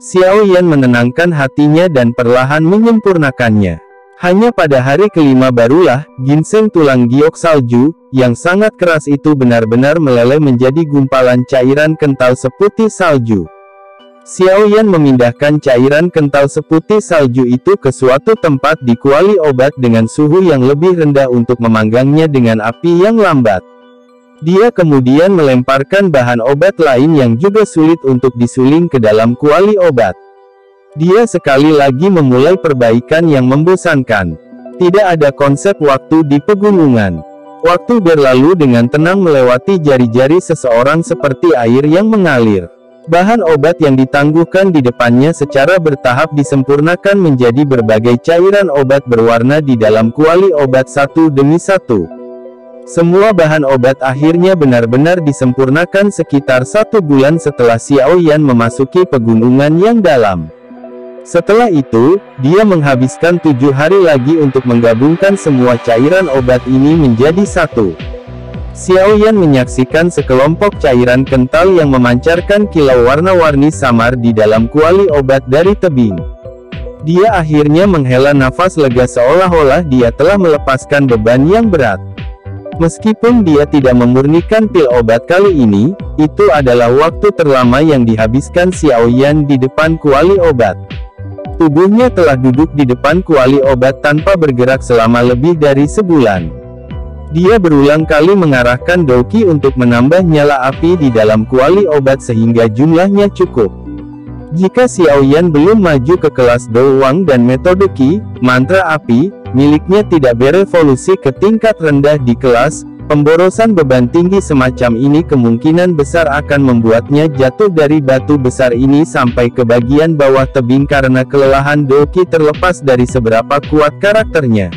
Xiaoyan menenangkan hatinya dan perlahan menyempurnakannya. Hanya pada hari kelima barulah, ginseng tulang giok salju, yang sangat keras itu benar-benar meleleh menjadi gumpalan cairan kental seputih salju. Xiaoyan memindahkan cairan kental seputih salju itu ke suatu tempat di kuali obat dengan suhu yang lebih rendah untuk memanggangnya dengan api yang lambat. Dia kemudian melemparkan bahan obat lain yang juga sulit untuk disuling ke dalam kuali obat. Dia sekali lagi memulai perbaikan yang membosankan. Tidak ada konsep waktu di pegunungan. Waktu berlalu dengan tenang melewati jari-jari seseorang seperti air yang mengalir. Bahan obat yang ditangguhkan di depannya secara bertahap disempurnakan menjadi berbagai cairan obat berwarna di dalam kuali obat satu demi satu. Semua bahan obat akhirnya benar-benar disempurnakan sekitar 1 bulan setelah Xiaoyan memasuki pegunungan yang dalam. Setelah itu, dia menghabiskan 7 hari lagi untuk menggabungkan semua cairan obat ini menjadi satu. Xiaoyan menyaksikan sekelompok cairan kental yang memancarkan kilau warna-warni samar di dalam kuali obat dari tebing. Dia akhirnya menghela nafas lega seolah-olah dia telah melepaskan beban yang berat. Meskipun dia tidak memurnikan pil obat kali ini, itu adalah waktu terlama yang dihabiskan Xiaoyan di depan kuali obat. Tubuhnya telah duduk di depan kuali obat tanpa bergerak selama lebih dari sebulan. Dia berulang kali mengarahkan Douqi untuk menambah nyala api di dalam kuali obat sehingga jumlahnya cukup. Jika Xiaoyan belum maju ke kelas Douwang dan metode Qi, mantra api, miliknya tidak berevolusi ke tingkat rendah di kelas, pemborosan beban tinggi semacam ini kemungkinan besar akan membuatnya jatuh dari batu besar ini sampai ke bagian bawah tebing karena kelelahan Douqi terlepas dari seberapa kuat karakternya.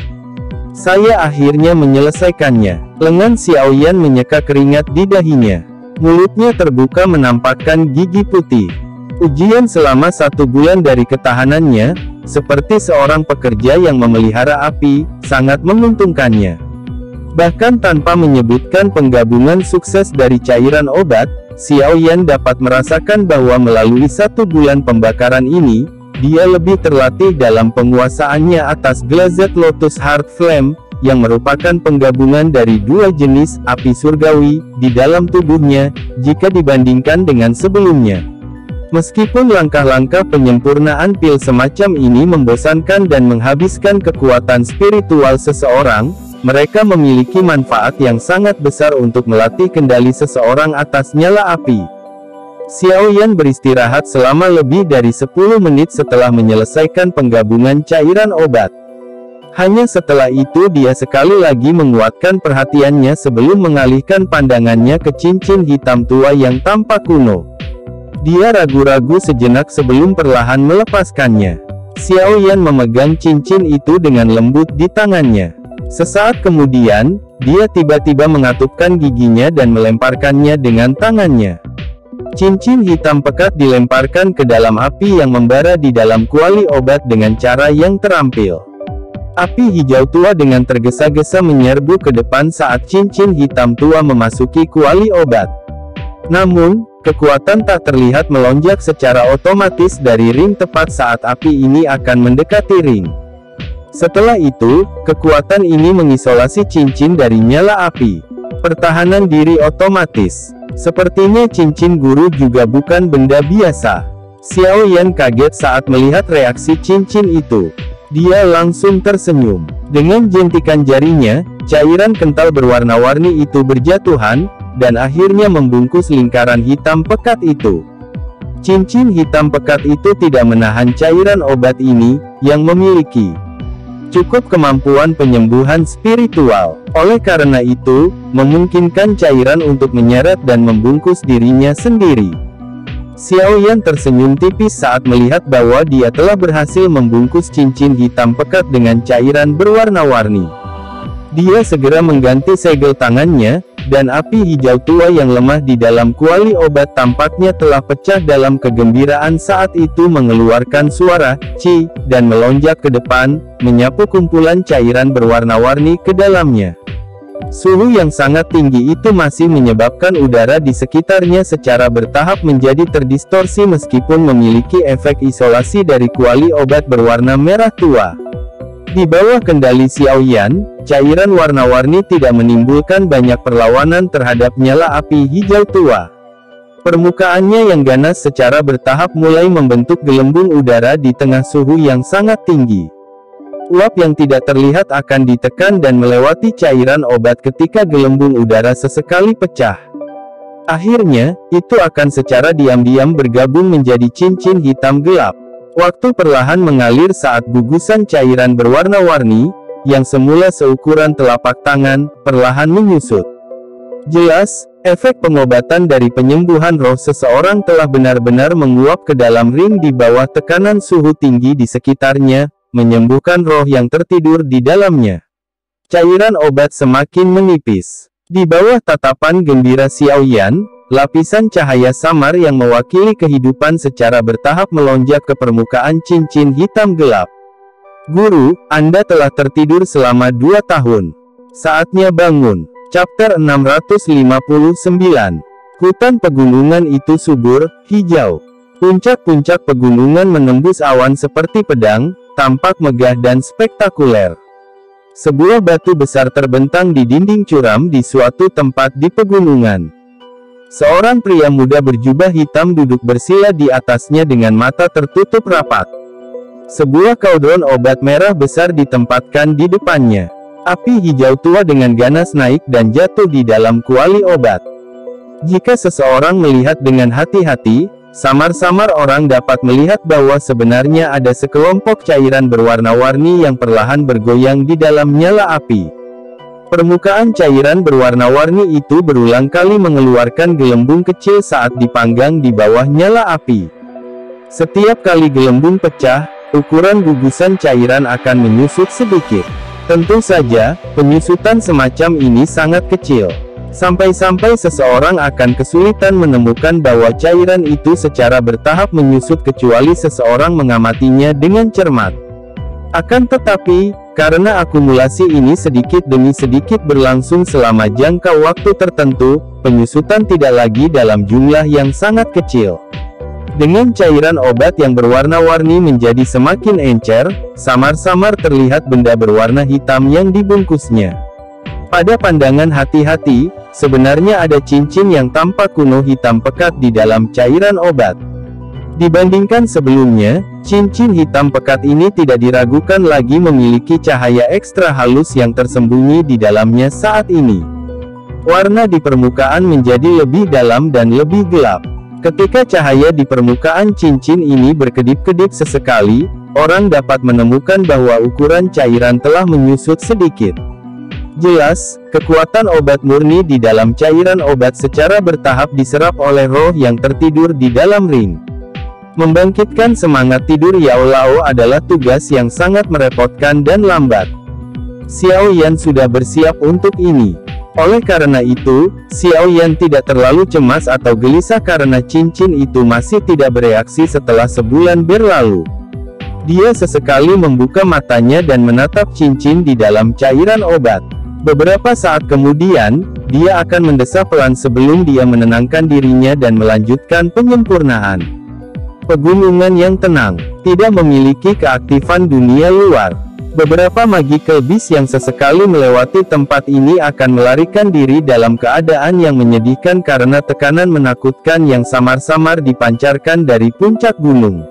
Saya akhirnya menyelesaikannya. Lengan Xiaoyan menyeka keringat di dahinya. Mulutnya terbuka menampakkan gigi putih. Ujian selama 1 bulan dari ketahanannya, seperti seorang pekerja yang memelihara api, sangat menguntungkannya. Bahkan tanpa menyebutkan penggabungan sukses dari cairan obat, Xiaoyan dapat merasakan bahwa melalui 1 bulan pembakaran ini, dia lebih terlatih dalam penguasaannya atas Glazed Lotus Heart Flame, yang merupakan penggabungan dari 2 jenis api surgawi di dalam tubuhnya, jika dibandingkan dengan sebelumnya. Meskipun langkah-langkah penyempurnaan pil semacam ini membosankan dan menghabiskan kekuatan spiritual seseorang, mereka memiliki manfaat yang sangat besar untuk melatih kendali seseorang atas nyala api. Xiaoyan beristirahat selama lebih dari 10 menit setelah menyelesaikan penggabungan cairan obat. Hanya setelah itu dia sekali lagi menguatkan perhatiannya sebelum mengalihkan pandangannya ke cincin hitam tua yang tampak kuno. Dia ragu-ragu sejenak sebelum perlahan melepaskannya. Xiaoyan memegang cincin itu dengan lembut di tangannya. Sesaat kemudian, dia tiba-tiba mengatupkan giginya dan melemparkannya dengan tangannya. Cincin hitam pekat dilemparkan ke dalam api yang membara di dalam kuali obat dengan cara yang terampil. Api hijau tua dengan tergesa-gesa menyerbu ke depan saat cincin hitam tua memasuki kuali obat. Namun, kekuatan tak terlihat melonjak secara otomatis dari ring tepat saat api ini akan mendekati ring. Setelah itu, kekuatan ini mengisolasi cincin dari nyala api. Pertahanan diri otomatis. Sepertinya cincin guru juga bukan benda biasa. Xiao Yan kaget saat melihat reaksi cincin itu. Dia langsung tersenyum. Dengan jentikan jarinya, cairan kental berwarna-warni itu berjatuhan, dan akhirnya membungkus lingkaran hitam pekat itu. Cincin hitam pekat itu tidak menahan cairan obat ini, yang memiliki cukup kemampuan penyembuhan spiritual. Oleh karena itu, memungkinkan cairan untuk menyeret dan membungkus dirinya sendiri. Xiao Yan tersenyum tipis saat melihat bahwa dia telah berhasil membungkus cincin hitam pekat dengan cairan berwarna-warni. Dia segera mengganti segel tangannya, dan api hijau tua yang lemah di dalam kuali obat tampaknya telah pecah dalam kegembiraan saat itu mengeluarkan suara "Ci" dan melonjak ke depan, menyapu kumpulan cairan berwarna-warni ke dalamnya. Suhu yang sangat tinggi itu masih menyebabkan udara di sekitarnya secara bertahap menjadi terdistorsi meskipun memiliki efek isolasi dari kuali obat berwarna merah tua. Di bawah kendali Xiao Yan, cairan warna-warni tidak menimbulkan banyak perlawanan terhadap nyala api hijau tua. Permukaannya yang ganas secara bertahap mulai membentuk gelembung udara di tengah suhu yang sangat tinggi. Uap yang tidak terlihat akan ditekan dan melewati cairan obat ketika gelembung udara sesekali pecah. Akhirnya, itu akan secara diam-diam bergabung menjadi cincin hitam gelap. Waktu perlahan mengalir saat gugusan cairan berwarna-warni, yang semula seukuran telapak tangan, perlahan menyusut. Jelas, efek pengobatan dari penyembuhan roh seseorang telah benar-benar menguap ke dalam ring di bawah tekanan suhu tinggi di sekitarnya, menyembuhkan roh yang tertidur di dalamnya. Cairan obat semakin menipis. Di bawah tatapan gembira Xiao Yan, lapisan cahaya samar yang mewakili kehidupan secara bertahap melonjak ke permukaan cincin hitam gelap. Guru, Anda telah tertidur selama 2 tahun. Saatnya bangun. Chapter 659. Hutan pegunungan itu subur, hijau. Puncak-puncak pegunungan menembus awan seperti pedang, tampak megah dan spektakuler. Sebuah batu besar terbentang di dinding curam di suatu tempat di pegunungan. Seorang pria muda berjubah hitam duduk bersila di atasnya dengan mata tertutup rapat. Sebuah kaldron obat merah besar ditempatkan di depannya. Api hijau tua dengan ganas naik dan jatuh di dalam kuali obat. Jika seseorang melihat dengan hati-hati, samar-samar orang dapat melihat bahwa sebenarnya ada sekelompok cairan berwarna-warni yang perlahan bergoyang di dalam nyala api. Permukaan cairan berwarna-warni itu berulang kali mengeluarkan gelembung kecil saat dipanggang di bawah nyala api. Setiap kali gelembung pecah, ukuran gugusan cairan akan menyusut sedikit. Tentu saja, penyusutan semacam ini sangat kecil. Sampai-sampai seseorang akan kesulitan menemukan bahwa cairan itu secara bertahap menyusut kecuali seseorang mengamatinya dengan cermat. Akan tetapi, karena akumulasi ini sedikit demi sedikit berlangsung selama jangka waktu tertentu, penyusutan tidak lagi dalam jumlah yang sangat kecil. Dengan cairan obat yang berwarna-warni menjadi semakin encer, samar-samar terlihat benda berwarna hitam yang dibungkusnya. Pada pandangan hati-hati, sebenarnya ada cincin yang tampak kuno hitam pekat di dalam cairan obat. Dibandingkan sebelumnya, cincin hitam pekat ini tidak diragukan lagi memiliki cahaya ekstra halus yang tersembunyi di dalamnya saat ini. Warna di permukaan menjadi lebih dalam dan lebih gelap. Ketika cahaya di permukaan cincin ini berkedip-kedip sesekali, orang dapat menemukan bahwa ukuran cairan telah menyusut sedikit. Jelas, kekuatan obat murni di dalam cairan obat secara bertahap diserap oleh roh yang tertidur di dalam ring. Membangkitkan semangat tidur Yao Lao adalah tugas yang sangat merepotkan dan lambat. Xiao Yan sudah bersiap untuk ini. Oleh karena itu, Xiao Yan tidak terlalu cemas atau gelisah karena cincin itu masih tidak bereaksi setelah sebulan berlalu. Dia sesekali membuka matanya dan menatap cincin di dalam cairan obat. Beberapa saat kemudian, dia akan mendesah pelan sebelum dia menenangkan dirinya dan melanjutkan penyempurnaan. Pegunungan yang tenang, tidak memiliki keaktifan dunia luar. Beberapa magical beast yang sesekali melewati tempat ini akan melarikan diri dalam keadaan yang menyedihkan karena tekanan menakutkan yang samar-samar dipancarkan dari puncak gunung.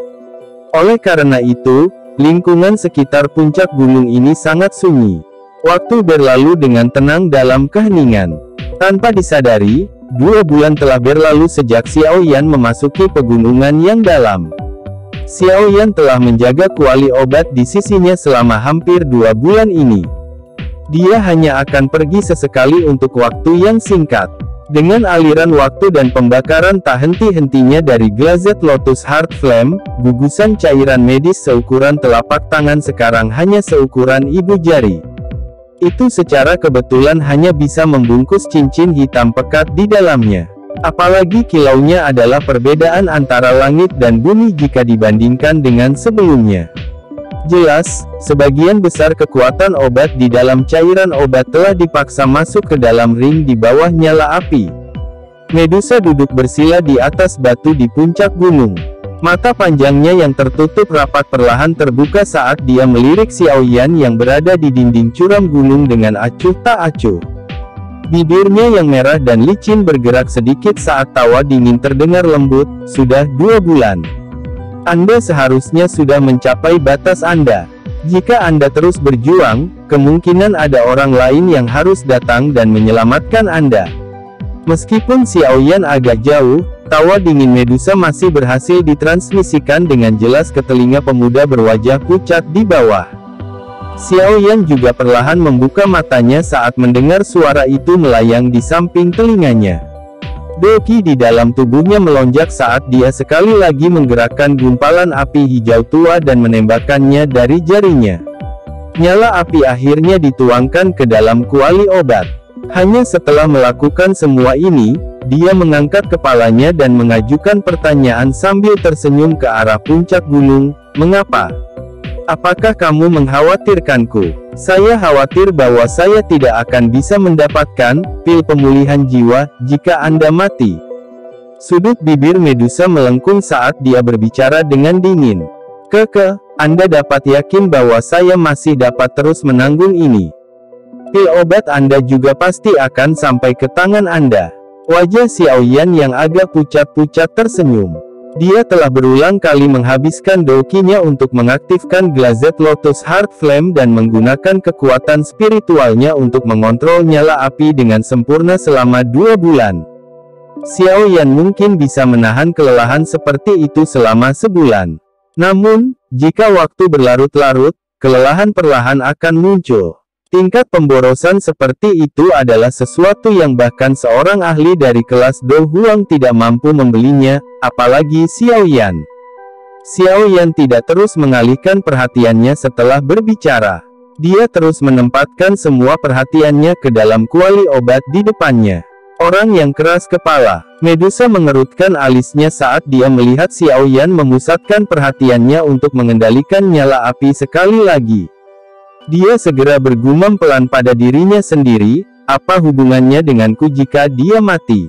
Oleh karena itu, lingkungan sekitar puncak gunung ini sangat sunyi. Waktu berlalu dengan tenang dalam keheningan. Tanpa disadari, 2 bulan telah berlalu sejak Xiao Yan memasuki pegunungan yang dalam. Xiao Yan telah menjaga kuali obat di sisinya selama hampir 2 bulan ini. Dia hanya akan pergi sesekali untuk waktu yang singkat. Dengan aliran waktu dan pembakaran tak henti-hentinya dari Glazed Lotus Heart Flame, gugusan cairan medis seukuran telapak tangan sekarang hanya seukuran ibu jari. Itu secara kebetulan hanya bisa membungkus cincin hitam pekat di dalamnya. Apalagi kilaunya adalah perbedaan antara langit dan bumi jika dibandingkan dengan sebelumnya. Jelas, sebagian besar kekuatan obat di dalam cairan obat telah dipaksa masuk ke dalam ring di bawah nyala api. Medusa duduk bersila di atas batu di puncak gunung. Mata panjangnya yang tertutup rapat perlahan terbuka saat dia melirik Xiao Yan yang berada di dinding curam gunung dengan acuh tak acuh. Bibirnya yang merah dan licin bergerak sedikit saat tawa dingin terdengar lembut. Sudah 2 bulan. Anda seharusnya sudah mencapai batas Anda. Jika Anda terus berjuang, kemungkinan ada orang lain yang harus datang dan menyelamatkan Anda. Meskipun Xiao Yan agak jauh, tawa dingin Medusa masih berhasil ditransmisikan dengan jelas ke telinga pemuda berwajah pucat di bawah. Xiao Yan juga perlahan membuka matanya saat mendengar suara itu melayang di samping telinganya. Doki di dalam tubuhnya melonjak saat dia sekali lagi menggerakkan gumpalan api hijau tua dan menembakkannya dari jarinya. Nyala api akhirnya dituangkan ke dalam kuali obat. Hanya setelah melakukan semua ini, dia mengangkat kepalanya dan mengajukan pertanyaan sambil tersenyum ke arah puncak gunung. Mengapa? Apakah kamu mengkhawatirkanku? Saya khawatir bahwa saya tidak akan bisa mendapatkan pil pemulihan jiwa jika Anda mati. Sudut bibir Medusa melengkung saat dia berbicara dengan dingin. Anda dapat yakin bahwa saya masih dapat terus menanggung ini. Pil obat Anda juga pasti akan sampai ke tangan Anda. Wajah Xiao Yan yang agak pucat-pucat tersenyum. Dia telah berulang kali menghabiskan dokinya untuk mengaktifkan Glazed Lotus Heart Flame dan menggunakan kekuatan spiritualnya untuk mengontrol nyala api dengan sempurna selama 2 bulan. Xiao Yan mungkin bisa menahan kelelahan seperti itu selama sebulan. Namun, jika waktu berlarut-larut, kelelahan perlahan akan muncul. Tingkat pemborosan seperti itu adalah sesuatu yang bahkan seorang ahli dari kelas Do Huang tidak mampu membelinya, apalagi Xiao Yan. Xiao Yan tidak terus mengalihkan perhatiannya setelah berbicara. Dia terus menempatkan semua perhatiannya ke dalam kuali obat di depannya. Orang yang keras kepala. Medusa mengerutkan alisnya saat dia melihat Xiao Yan memusatkan perhatiannya untuk mengendalikan nyala api sekali lagi. Dia segera bergumam pelan pada dirinya sendiri, apa hubungannya denganku jika dia mati?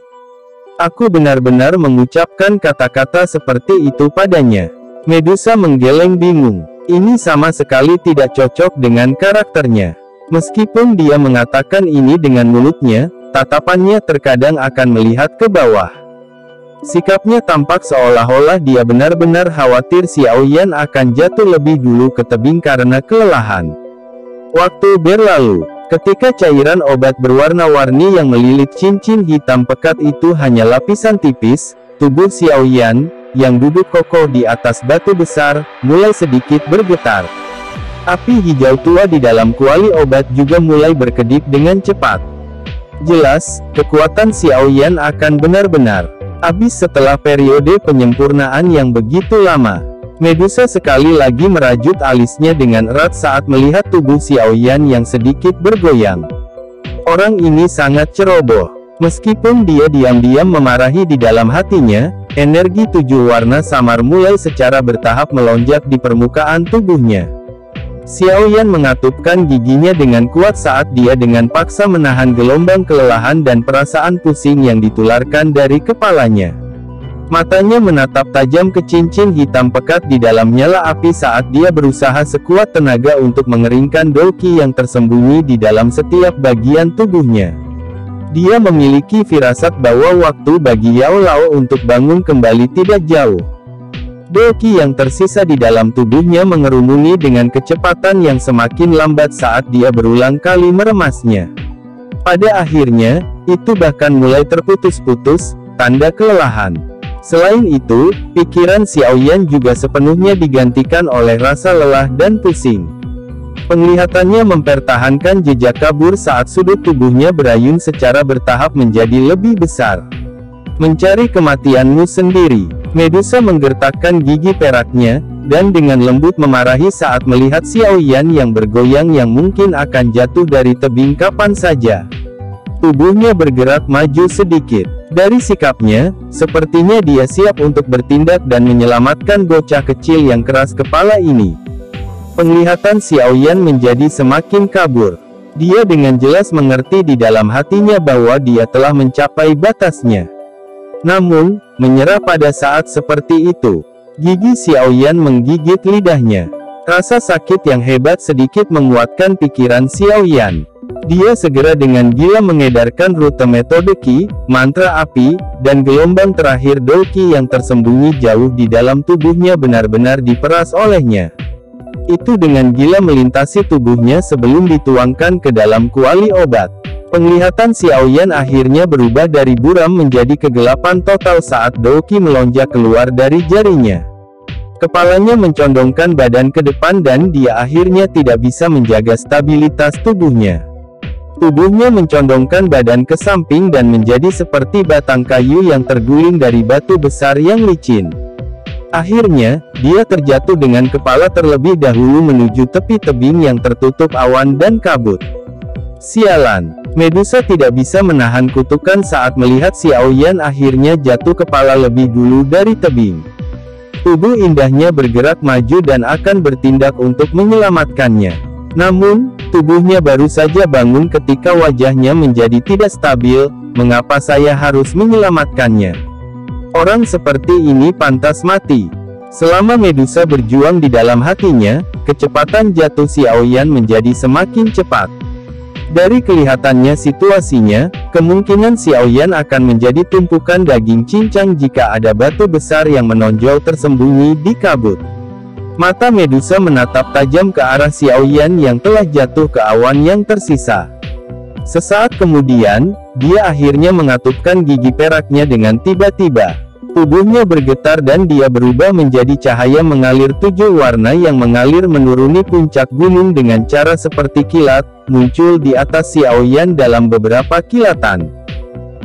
Aku benar-benar mengucapkan kata-kata seperti itu padanya. Medusa menggeleng bingung. Ini sama sekali tidak cocok dengan karakternya. Meskipun dia mengatakan ini dengan mulutnya, tatapannya terkadang akan melihat ke bawah. Sikapnya tampak seolah-olah dia benar-benar khawatir Xiao Yan akan jatuh lebih dulu ke tebing karena kelelahan. Waktu berlalu. Ketika cairan obat berwarna-warni yang melilit cincin hitam pekat itu hanya lapisan tipis, tubuh Xiao Yan, yang duduk kokoh di atas batu besar, mulai sedikit bergetar. Api hijau tua di dalam kuali obat juga mulai berkedip dengan cepat. Jelas, kekuatan Xiao Yan akan benar-benar habis setelah periode penyempurnaan yang begitu lama. Medusa sekali lagi merajut alisnya dengan erat saat melihat tubuh Xiao Yan yang sedikit bergoyang. Orang ini sangat ceroboh. Meskipun dia diam-diam memarahi di dalam hatinya, energi 7 warna samar mulai secara bertahap melonjak di permukaan tubuhnya. Xiao Yan mengatupkan giginya dengan kuat saat dia dengan paksa menahan gelombang kelelahan dan perasaan pusing yang ditularkan dari kepalanya. Matanya menatap tajam ke cincin hitam pekat di dalam nyala api saat dia berusaha sekuat tenaga untuk mengeringkan dolki yang tersembunyi di dalam setiap bagian tubuhnya. Dia memiliki firasat bahwa waktu bagi Yao Lao untuk bangun kembali tidak jauh. Dolki yang tersisa di dalam tubuhnya mengerumuni dengan kecepatan yang semakin lambat saat dia berulang kali meremasnya. Pada akhirnya, itu bahkan mulai terputus-putus, tanda kelelahan. Selain itu, pikiran Xiao Yan juga sepenuhnya digantikan oleh rasa lelah dan pusing. Penglihatannya mempertahankan jejak kabur saat sudut tubuhnya berayun secara bertahap menjadi lebih besar. Mencari kematianmu sendiri. Medusa menggertakkan gigi peraknya, dan dengan lembut memarahi saat melihat Xiao Yan yang bergoyang yang mungkin akan jatuh dari tebing kapan saja. Tubuhnya bergerak maju sedikit. Dari sikapnya, sepertinya dia siap untuk bertindak dan menyelamatkan bocah kecil yang keras kepala ini. Penglihatan Xiao Yan menjadi semakin kabur. Dia dengan jelas mengerti di dalam hatinya bahwa dia telah mencapai batasnya. Namun, menyerah pada saat seperti itu. Gigi Xiao Yan menggigit lidahnya. Rasa sakit yang hebat sedikit menguatkan pikiran Xiao Yan. Dia segera dengan gila mengedarkan rute metode Qi, mantra api, dan gelombang terakhir dolki yang tersembunyi jauh di dalam tubuhnya benar-benar diperas olehnya. Itu dengan gila melintasi tubuhnya sebelum dituangkan ke dalam kuali obat. Penglihatan Xiao Yan akhirnya berubah dari buram menjadi kegelapan total saat dolki melonjak keluar dari jarinya. Kepalanya mencondongkan badan ke depan dan dia akhirnya tidak bisa menjaga stabilitas tubuhnya. Tubuhnya mencondongkan badan ke samping dan menjadi seperti batang kayu yang terguling dari batu besar yang licin. Akhirnya, dia terjatuh dengan kepala terlebih dahulu menuju tepi tebing yang tertutup awan dan kabut. Sialan! Medusa tidak bisa menahan kutukan saat melihat Xiao Yan akhirnya jatuh kepala lebih dulu dari tebing. Tubuh indahnya bergerak maju dan akan bertindak untuk menyelamatkannya. Namun, tubuhnya baru saja bangun ketika wajahnya menjadi tidak stabil. Mengapa saya harus menyelamatkannya? Orang seperti ini pantas mati. Selama Medusa berjuang di dalam hatinya, kecepatan jatuh Xiao Yan menjadi semakin cepat. Dari kelihatannya situasinya, kemungkinan Xiao Yan akan menjadi tumpukan daging cincang jika ada batu besar yang menonjol tersembunyi di kabut. Mata Medusa menatap tajam ke arah Xiao Yan yang telah jatuh ke awan yang tersisa. Sesaat kemudian, dia akhirnya mengatupkan gigi peraknya dengan tiba-tiba. Tubuhnya bergetar dan dia berubah menjadi cahaya mengalir 7 warna yang mengalir menuruni puncak gunung dengan cara seperti kilat, muncul di atas Xiao Yan dalam beberapa kilatan.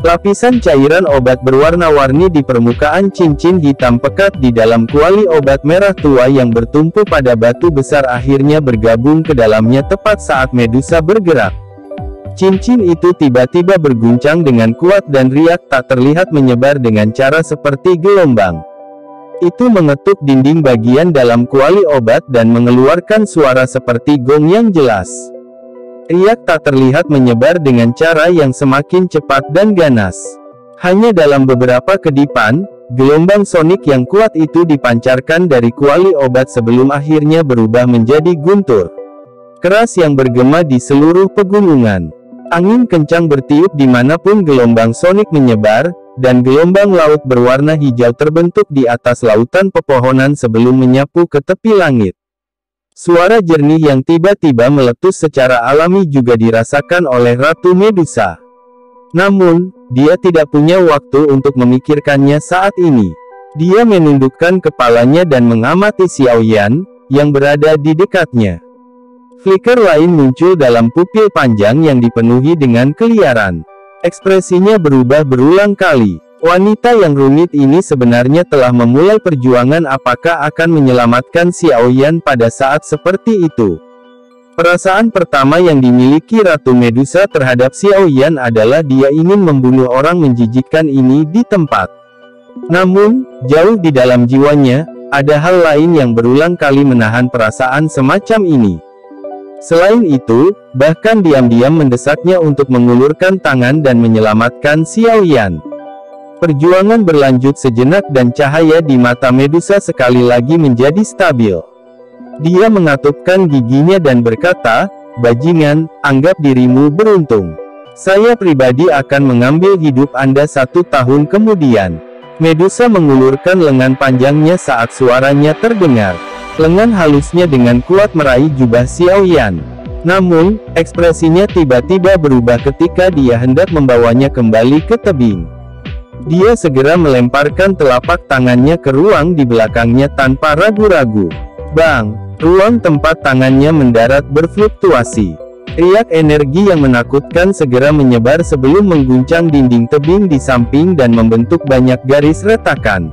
Lapisan cairan obat berwarna-warni di permukaan cincin hitam pekat di dalam kuali obat merah tua yang bertumpu pada batu besar akhirnya bergabung ke dalamnya tepat saat Medusa bergerak. Cincin itu tiba-tiba berguncang dengan kuat dan riak tak terlihat menyebar dengan cara seperti gelombang. Itu mengetuk dinding bagian dalam kuali obat dan mengeluarkan suara seperti gong yang jelas. Riak tak terlihat menyebar dengan cara yang semakin cepat dan ganas. Hanya dalam beberapa kedipan, gelombang sonik yang kuat itu dipancarkan dari kuali obat sebelum akhirnya berubah menjadi guntur keras yang bergema di seluruh pegunungan. Angin kencang bertiup dimanapun gelombang sonik menyebar, dan gelombang laut berwarna hijau terbentuk di atas lautan pepohonan sebelum menyapu ke tepi langit. Suara jernih yang tiba-tiba meletus secara alami juga dirasakan oleh Ratu Medusa. Namun, dia tidak punya waktu untuk memikirkannya saat ini. Dia menundukkan kepalanya dan mengamati Xiao Yan, yang berada di dekatnya. Flicker lain muncul dalam pupil panjang yang dipenuhi dengan keliaran. Ekspresinya berubah berulang kali. Wanita yang rumit ini sebenarnya telah memulai perjuangan apakah akan menyelamatkan Xiao Yan pada saat seperti itu. Perasaan pertama yang dimiliki Ratu Medusa terhadap Xiao Yan adalah dia ingin membunuh orang menjijikkan ini di tempat. Namun, jauh di dalam jiwanya, ada hal lain yang berulang kali menahan perasaan semacam ini. Selain itu, bahkan diam-diam mendesaknya untuk mengulurkan tangan dan menyelamatkan Xiaoyan. Perjuangan berlanjut sejenak dan cahaya di mata Medusa sekali lagi menjadi stabil. Dia mengatupkan giginya dan berkata, "Bajingan, anggap dirimu beruntung. Saya pribadi akan mengambil hidup Anda 1 tahun kemudian." Medusa mengulurkan lengan panjangnya saat suaranya terdengar. Lengan halusnya dengan kuat meraih jubah Xiaoyan. Namun, ekspresinya tiba-tiba berubah ketika dia hendak membawanya kembali ke tebing. Dia segera melemparkan telapak tangannya ke ruang di belakangnya tanpa ragu-ragu. Bang! Ruang tempat tangannya mendarat berfluktuasi. Riak energi yang menakutkan segera menyebar sebelum mengguncang dinding tebing di samping dan membentuk banyak garis retakan.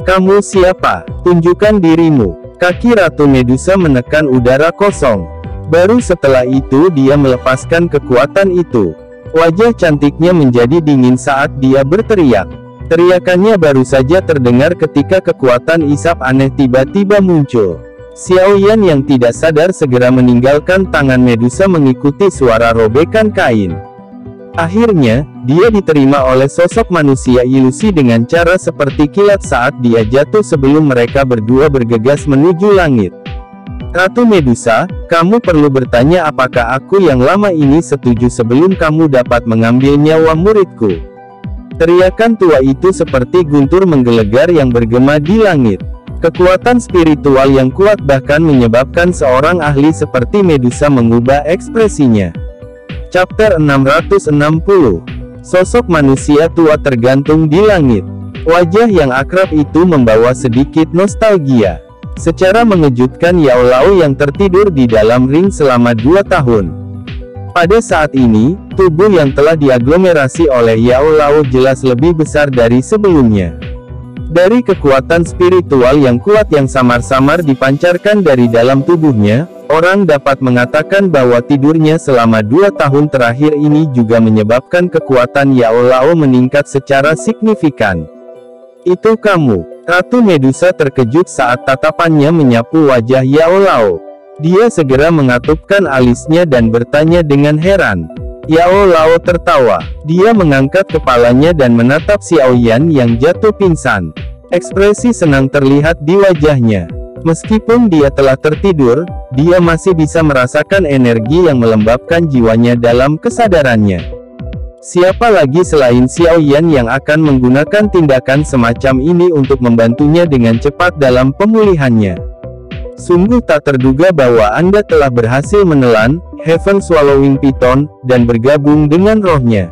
"Kamu siapa? Tunjukkan dirimu." Kaki Ratu Medusa menekan udara kosong. Baru setelah itu dia melepaskan kekuatan itu. Wajah cantiknya menjadi dingin saat dia berteriak. Teriakannya baru saja terdengar ketika kekuatan isap aneh tiba-tiba muncul. Xiaoyan yang tidak sadar segera meninggalkan tangan Medusa mengikuti suara robekan kain. Akhirnya, dia diterima oleh sosok manusia ilusi dengan cara seperti kilat saat dia jatuh sebelum mereka berdua bergegas menuju langit. "Ratu Medusa, kamu perlu bertanya apakah aku yang lama ini setuju sebelum kamu dapat mengambil nyawa muridku." Teriakan tua itu seperti guntur menggelegar yang bergema di langit. Kekuatan spiritual yang kuat bahkan menyebabkan seorang ahli seperti Medusa mengubah ekspresinya. Chapter 660. Sosok manusia tua tergantung di langit. Wajah yang akrab itu membawa sedikit nostalgia. Secara mengejutkan Yao Lao yang tertidur di dalam ring selama 2 tahun. Pada saat ini, tubuh yang telah diaglomerasi oleh Yao Lao jelas lebih besar dari sebelumnya. Dari kekuatan spiritual yang kuat yang samar-samar dipancarkan dari dalam tubuhnya, orang dapat mengatakan bahwa tidurnya selama 2 tahun terakhir ini juga menyebabkan kekuatan Yao Lao meningkat secara signifikan. "Itu kamu?" Ratu Medusa terkejut saat tatapannya menyapu wajah Yao Lao. Dia segera mengatupkan alisnya dan bertanya dengan heran. Yao Lao tertawa. Dia mengangkat kepalanya dan menatap Xiaoyan yang jatuh pingsan. Ekspresi senang terlihat di wajahnya. Meskipun dia telah tertidur, dia masih bisa merasakan energi yang melembabkan jiwanya dalam kesadarannya. Siapa lagi selain Xiaoyan yang akan menggunakan tindakan semacam ini untuk membantunya dengan cepat dalam pemulihannya? Sungguh tak terduga bahwa Anda telah berhasil menelan Heaven Swallowing Python dan bergabung dengan rohnya.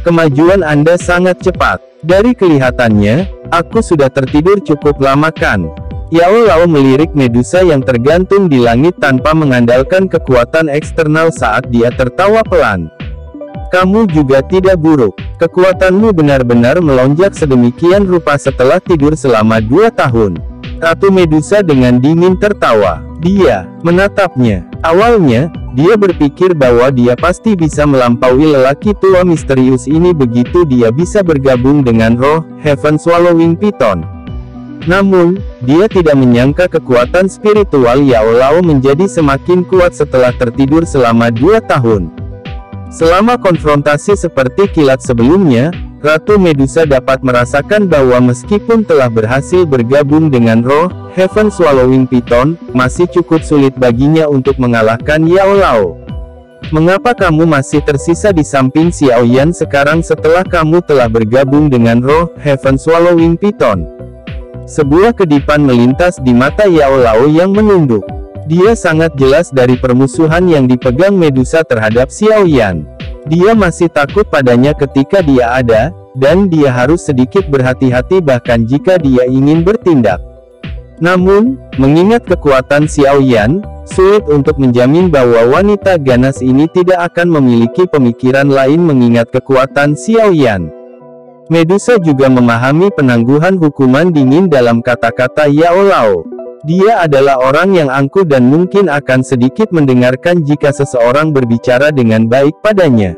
Kemajuan Anda sangat cepat. Dari kelihatannya, aku sudah tertidur cukup lama kan? Yao Lao melirik Medusa yang tergantung di langit tanpa mengandalkan kekuatan eksternal saat dia tertawa pelan. "Kamu juga tidak buruk. Kekuatanmu benar-benar melonjak sedemikian rupa setelah tidur selama 2 tahun. Ratu Medusa dengan dingin tertawa. Dia menatapnya. Awalnya, dia berpikir bahwa dia pasti bisa melampaui lelaki tua misterius ini begitu dia bisa bergabung dengan roh Heaven Swallowing Python. Namun, dia tidak menyangka kekuatan spiritual Yao Lao menjadi semakin kuat setelah tertidur selama 2 tahun. Selama konfrontasi seperti kilat sebelumnya, Ratu Medusa dapat merasakan bahwa meskipun telah berhasil bergabung dengan roh Heaven Swallowing Python, masih cukup sulit baginya untuk mengalahkan Yao Lao. "Mengapa kamu masih tersisa di samping Xiaoyan sekarang setelah kamu telah bergabung dengan roh Heaven Swallowing Python?" Sebuah kedipan melintas di mata Yao Lao yang menunduk. Dia sangat jelas dari permusuhan yang dipegang Medusa terhadap Xiaoyan. Dia masih takut padanya ketika dia ada, dan dia harus sedikit berhati-hati bahkan jika dia ingin bertindak. Namun, mengingat kekuatan Xiaoyan, sulit untuk menjamin bahwa wanita ganas ini tidak akan memiliki pemikiran lain mengingat kekuatan Xiaoyan. Medusa juga memahami penangguhan hukuman dingin dalam kata-kata Yao Lao. Dia adalah orang yang angkuh dan mungkin akan sedikit mendengarkan jika seseorang berbicara dengan baik padanya.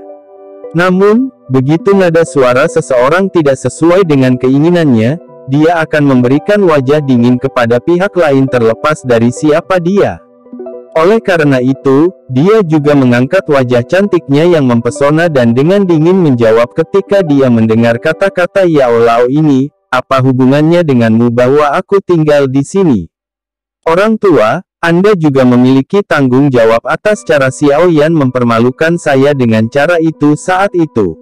Namun, begitu nada suara seseorang tidak sesuai dengan keinginannya, dia akan memberikan wajah dingin kepada pihak lain terlepas dari siapa dia. Oleh karena itu, dia juga mengangkat wajah cantiknya yang mempesona dan dengan dingin menjawab ketika dia mendengar kata-kata Yao Lao ini, apa hubungannya denganmu bahwa aku tinggal di sini? Orang tua, Anda juga memiliki tanggung jawab atas cara Xiao Yan mempermalukan saya dengan cara itu saat itu.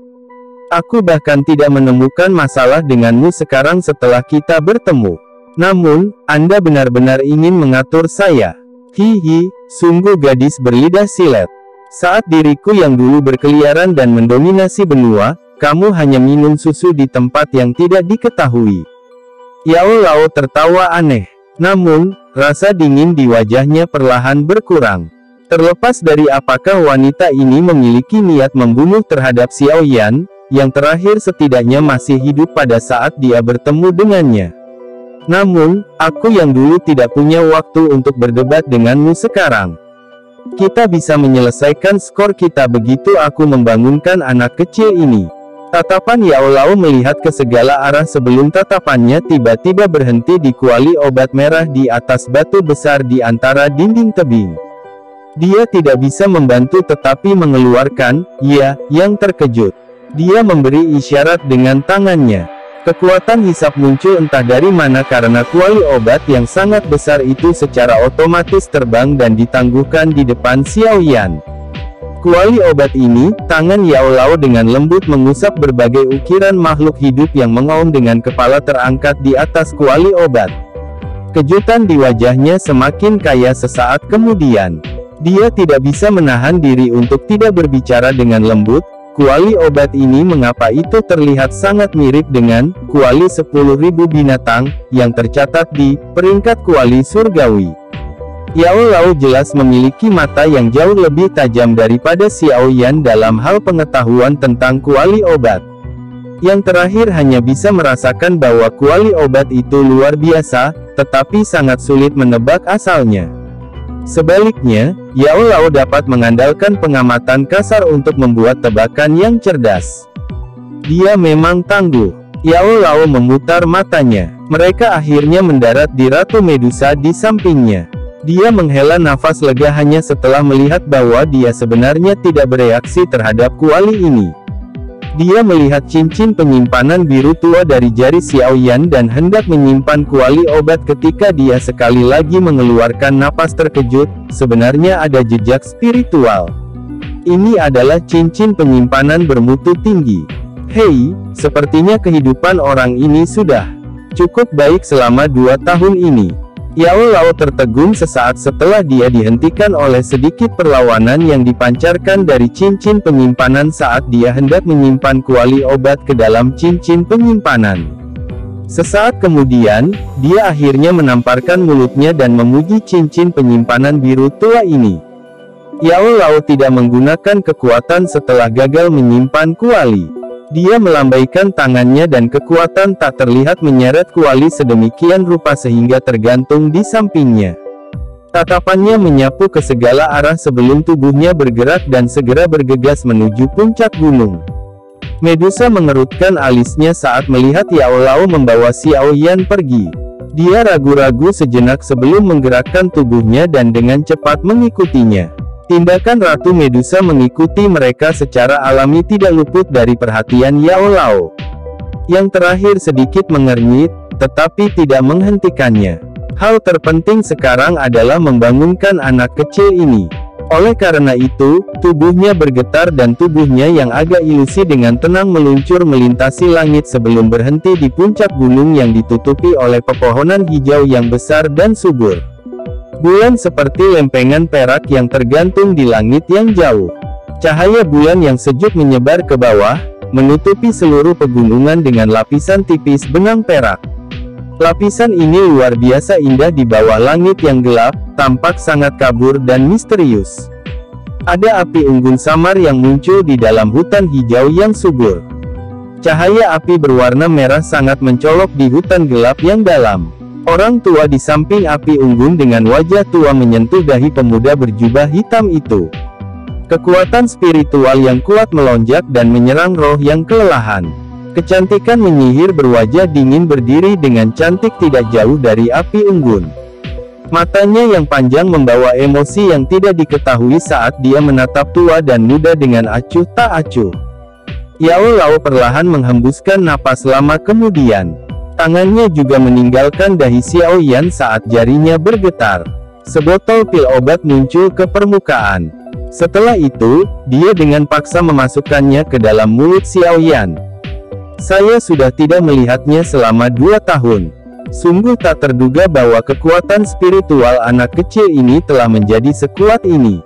Aku bahkan tidak menemukan masalah denganmu sekarang setelah kita bertemu. Namun, Anda benar-benar ingin mengatur saya. Hihi, sungguh gadis berlidah silet. Saat diriku yang dulu berkeliaran dan mendominasi benua, kamu hanya minum susu di tempat yang tidak diketahui. Yao Lao tertawa aneh. Namun, rasa dingin di wajahnya perlahan berkurang. Terlepas dari apakah wanita ini memiliki niat membunuh terhadap Xiao Yan, yang terakhir setidaknya masih hidup pada saat dia bertemu dengannya. Namun, aku yang dulu tidak punya waktu untuk berdebat denganmu sekarang. Kita bisa menyelesaikan skor kita begitu aku membangunkan anak kecil ini. Tatapan Yao Lao melihat ke segala arah sebelum tatapannya tiba-tiba berhenti di kuali obat merah di atas batu besar di antara dinding tebing. Dia tidak bisa membantu tetapi mengeluarkan, ya, yang terkejut. Dia memberi isyarat dengan tangannya. Kekuatan hisap muncul entah dari mana karena kuali obat yang sangat besar itu secara otomatis terbang dan ditangguhkan di depan Xiao Yan. Kuali obat ini, tangan Yao Lao dengan lembut mengusap berbagai ukiran makhluk hidup yang mengaum dengan kepala terangkat di atas kuali obat. Kejutan di wajahnya semakin kaya sesaat kemudian. Dia tidak bisa menahan diri untuk tidak berbicara dengan lembut. Kuali obat ini mengapa itu terlihat sangat mirip dengan kuali 10.000 binatang yang tercatat di peringkat kuali surgawi. Yao Lao jelas memiliki mata yang jauh lebih tajam daripada Xiao Yan dalam hal pengetahuan tentang kuali obat. Yang terakhir hanya bisa merasakan bahwa kuali obat itu luar biasa, tetapi sangat sulit menebak asalnya. Sebaliknya, Yao Lao dapat mengandalkan pengamatan kasar untuk membuat tebakan yang cerdas. Dia memang tangguh. Yao Lao memutar matanya. Mereka akhirnya mendarat di Ratu Medusa di sampingnya. Dia menghela nafas lega hanya setelah melihat bahwa dia sebenarnya tidak bereaksi terhadap kuali ini. Dia melihat cincin penyimpanan biru tua dari jari Xiao Yan dan hendak menyimpan kuali obat ketika dia sekali lagi mengeluarkan napas terkejut. Sebenarnya ada jejak spiritual. Ini adalah cincin penyimpanan bermutu tinggi. Hei, sepertinya kehidupan orang ini sudah cukup baik selama 2 tahun ini. Yao Lao tertegun sesaat setelah dia dihentikan oleh sedikit perlawanan yang dipancarkan dari cincin penyimpanan saat dia hendak menyimpan kuali obat ke dalam cincin penyimpanan. Sesaat kemudian, dia akhirnya menamparkan mulutnya dan memuji cincin penyimpanan biru tua ini. Yao Lao tidak menggunakan kekuatan setelah gagal menyimpan kuali. Dia melambaikan tangannya dan kekuatan tak terlihat menyeret kuali sedemikian rupa sehingga tergantung di sampingnya. Tatapannya menyapu ke segala arah sebelum tubuhnya bergerak dan segera bergegas menuju puncak gunung. Medusa mengerutkan alisnya saat melihat Yao Lao membawa Xiao Yan pergi. Dia ragu-ragu sejenak sebelum menggerakkan tubuhnya dan dengan cepat mengikutinya. Tindakan Ratu Medusa mengikuti mereka secara alami tidak luput dari perhatian Yao Lao. Yang terakhir sedikit mengernyit, tetapi tidak menghentikannya. Hal terpenting sekarang adalah membangunkan anak kecil ini. Oleh karena itu, tubuhnya bergetar dan tubuhnya yang agak ilusi dengan tenang meluncur melintasi langit sebelum berhenti di puncak gunung yang ditutupi oleh pepohonan hijau yang besar dan subur. Bulan seperti lempengan perak yang tergantung di langit yang jauh. Cahaya bulan yang sejuk menyebar ke bawah, menutupi seluruh pegunungan dengan lapisan tipis benang perak. Lapisan ini luar biasa indah di bawah langit yang gelap, tampak sangat kabur dan misterius. Ada api unggun samar yang muncul di dalam hutan hijau yang subur. Cahaya api berwarna merah sangat mencolok di hutan gelap yang dalam. Orang tua di samping api unggun dengan wajah tua menyentuh dahi pemuda berjubah hitam itu. Kekuatan spiritual yang kuat melonjak dan menyerang roh yang kelelahan. Kecantikan menyihir berwajah dingin berdiri dengan cantik tidak jauh dari api unggun. Matanya yang panjang membawa emosi yang tidak diketahui saat dia menatap tua dan muda dengan acuh tak acuh. Yao Lao perlahan menghembuskan napas lama kemudian. Tangannya juga meninggalkan dahi Xiao Yan saat jarinya bergetar. Sebotol pil obat muncul ke permukaan. Setelah itu, dia dengan paksa memasukkannya ke dalam mulut Xiao Yan. Saya sudah tidak melihatnya selama 2 tahun. Sungguh tak terduga bahwa kekuatan spiritual anak kecil ini telah menjadi sekuat ini.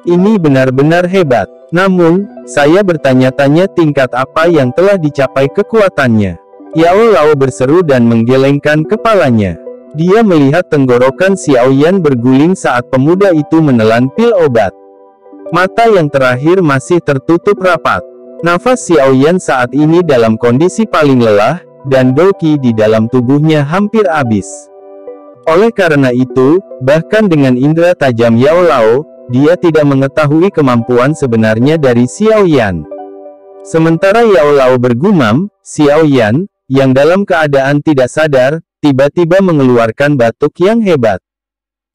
Ini benar-benar hebat. Namun, saya bertanya-tanya tingkat apa yang telah dicapai kekuatannya. Yao Lao berseru dan menggelengkan kepalanya. Dia melihat tenggorokan Xiao Yan berguling saat pemuda itu menelan pil obat. Mata yang terakhir masih tertutup rapat. Nafas Xiao Yan saat ini dalam kondisi paling lelah, dan Doqi di dalam tubuhnya hampir habis. Oleh karena itu, bahkan dengan indera tajam Yao Lao, dia tidak mengetahui kemampuan sebenarnya dari Xiao Yan. Sementara Yao Lao bergumam, Xiao Yan, yang dalam keadaan tidak sadar, tiba-tiba mengeluarkan batuk yang hebat.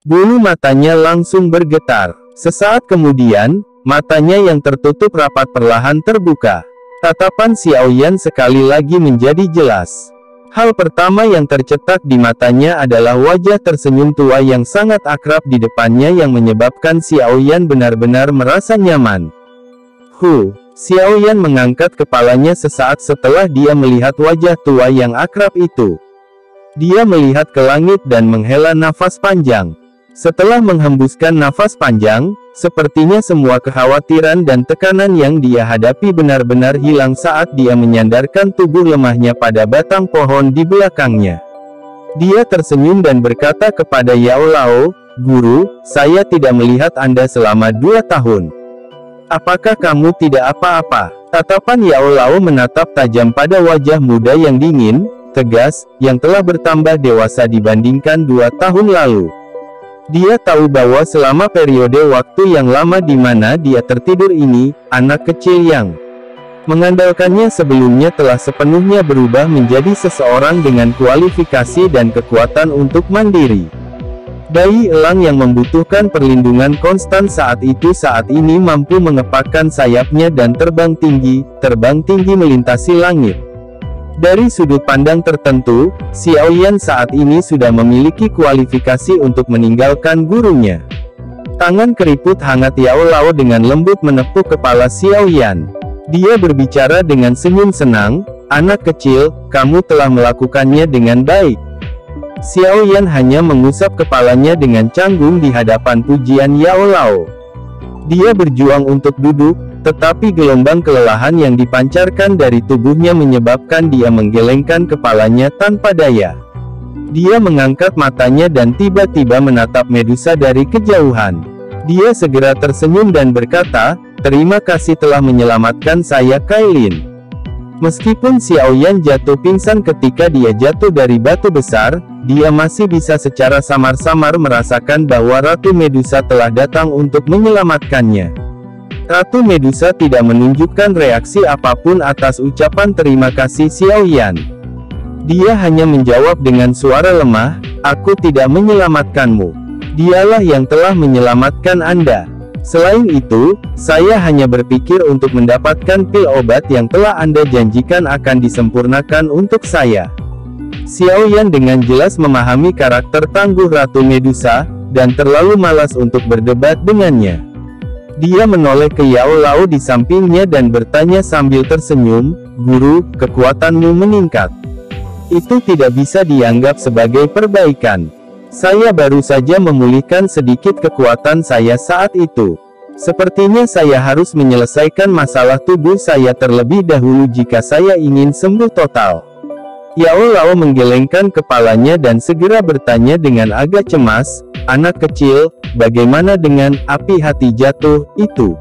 Bulu matanya langsung bergetar. Sesaat kemudian, matanya yang tertutup rapat perlahan terbuka. Tatapan Xiao Yan sekali lagi menjadi jelas. Hal pertama yang tercetak di matanya adalah wajah tersenyum tua yang sangat akrab di depannya yang menyebabkan Xiao Yan benar-benar merasa nyaman. Xiao Yan mengangkat kepalanya sesaat setelah dia melihat wajah tua yang akrab itu. Dia melihat ke langit dan menghela nafas panjang. Setelah menghembuskan nafas panjang, sepertinya semua kekhawatiran dan tekanan yang dia hadapi benar-benar hilang saat dia menyandarkan tubuh lemahnya pada batang pohon di belakangnya. Dia tersenyum dan berkata kepada Yao Lao, "Guru, saya tidak melihat Anda selama 2 tahun. Apakah kamu tidak apa-apa?" Tatapan Yao Lao menatap tajam pada wajah muda yang dingin, tegas, yang telah bertambah dewasa dibandingkan 2 tahun lalu. Dia tahu bahwa selama periode waktu yang lama di mana dia tertidur ini, anak kecil yang mengandalkannya sebelumnya telah sepenuhnya berubah menjadi seseorang dengan kualifikasi dan kekuatan untuk mandiri. Bayi elang yang membutuhkan perlindungan konstan saat ini mampu mengepakkan sayapnya dan terbang tinggi melintasi langit. Dari sudut pandang tertentu, Xiao Yan saat ini sudah memiliki kualifikasi untuk meninggalkan gurunya. Tangan keriput hangat Yao Lao dengan lembut menepuk kepala Xiao Yan. Dia berbicara dengan senyum senang, "Anak kecil, kamu telah melakukannya dengan baik." Xiao Yan hanya mengusap kepalanya dengan canggung di hadapan pujian Yao Lao. Dia berjuang untuk duduk, tetapi gelombang kelelahan yang dipancarkan dari tubuhnya menyebabkan dia menggelengkan kepalanya tanpa daya. Dia mengangkat matanya dan tiba-tiba menatap Medusa dari kejauhan. Dia segera tersenyum dan berkata, "Terima kasih telah menyelamatkan saya, Kailin." Meskipun Xiao Yan jatuh pingsan ketika dia jatuh dari batu besar, dia masih bisa secara samar-samar merasakan bahwa Ratu Medusa telah datang untuk menyelamatkannya. Ratu Medusa tidak menunjukkan reaksi apapun atas ucapan terima kasih Xiao Yan. Dia hanya menjawab dengan suara lemah, "Aku tidak menyelamatkanmu. Dialah yang telah menyelamatkan Anda. Selain itu, saya hanya berpikir untuk mendapatkan pil obat yang telah Anda janjikan akan disempurnakan untuk saya." Xiao Yan dengan jelas memahami karakter tangguh Ratu Medusa, dan terlalu malas untuk berdebat dengannya. Dia menoleh ke Yao Lao di sampingnya dan bertanya sambil tersenyum, "Guru, kekuatanmu meningkat. Itu tidak bisa dianggap sebagai perbaikan. Saya baru saja memulihkan sedikit kekuatan saya saat itu. Sepertinya saya harus menyelesaikan masalah tubuh saya terlebih dahulu jika saya ingin sembuh total." Yao Lao menggelengkan kepalanya dan segera bertanya dengan agak cemas, "Anak kecil, bagaimana dengan api hati jatuh itu?"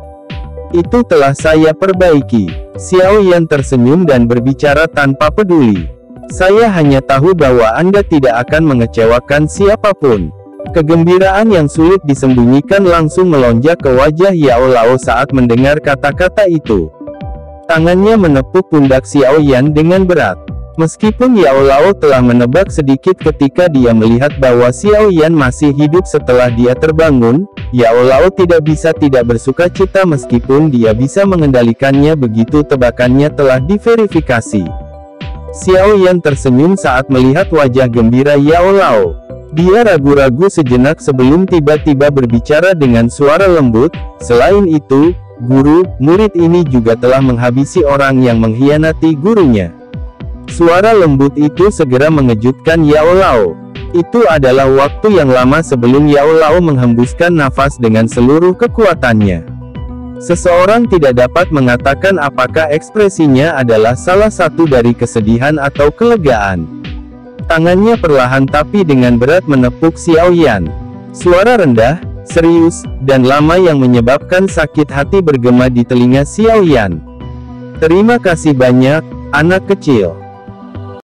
"Itu telah saya perbaiki." Xiao Yan tersenyum dan berbicara tanpa peduli. "Saya hanya tahu bahwa Anda tidak akan mengecewakan siapapun." Kegembiraan yang sulit disembunyikan langsung melonjak ke wajah Yao Lao saat mendengar kata-kata itu. Tangannya menepuk pundak Xiao Yan dengan berat. Meskipun Yao Lao telah menebak sedikit ketika dia melihat bahwa Xiao Yan masih hidup setelah dia terbangun, Yao Lao tidak bisa tidak bersuka cita meskipun dia bisa mengendalikannya begitu tebakannya telah diverifikasi. Xiao Yan tersenyum saat melihat wajah gembira Yao Lao. Dia ragu-ragu sejenak sebelum tiba-tiba berbicara dengan suara lembut, "Selain itu, guru, murid ini juga telah menghabisi orang yang mengkhianati gurunya." Suara lembut itu segera mengejutkan Yao Lao. Itu adalah waktu yang lama sebelum Yao Lao menghembuskan nafas dengan seluruh kekuatannya. Seseorang tidak dapat mengatakan apakah ekspresinya adalah salah satu dari kesedihan atau kelegaan. Tangannya perlahan tapi dengan berat menepuk Xiao Yan. Suara rendah, serius, dan lama yang menyebabkan sakit hati bergema di telinga Xiao Yan. "Terima kasih banyak, anak kecil."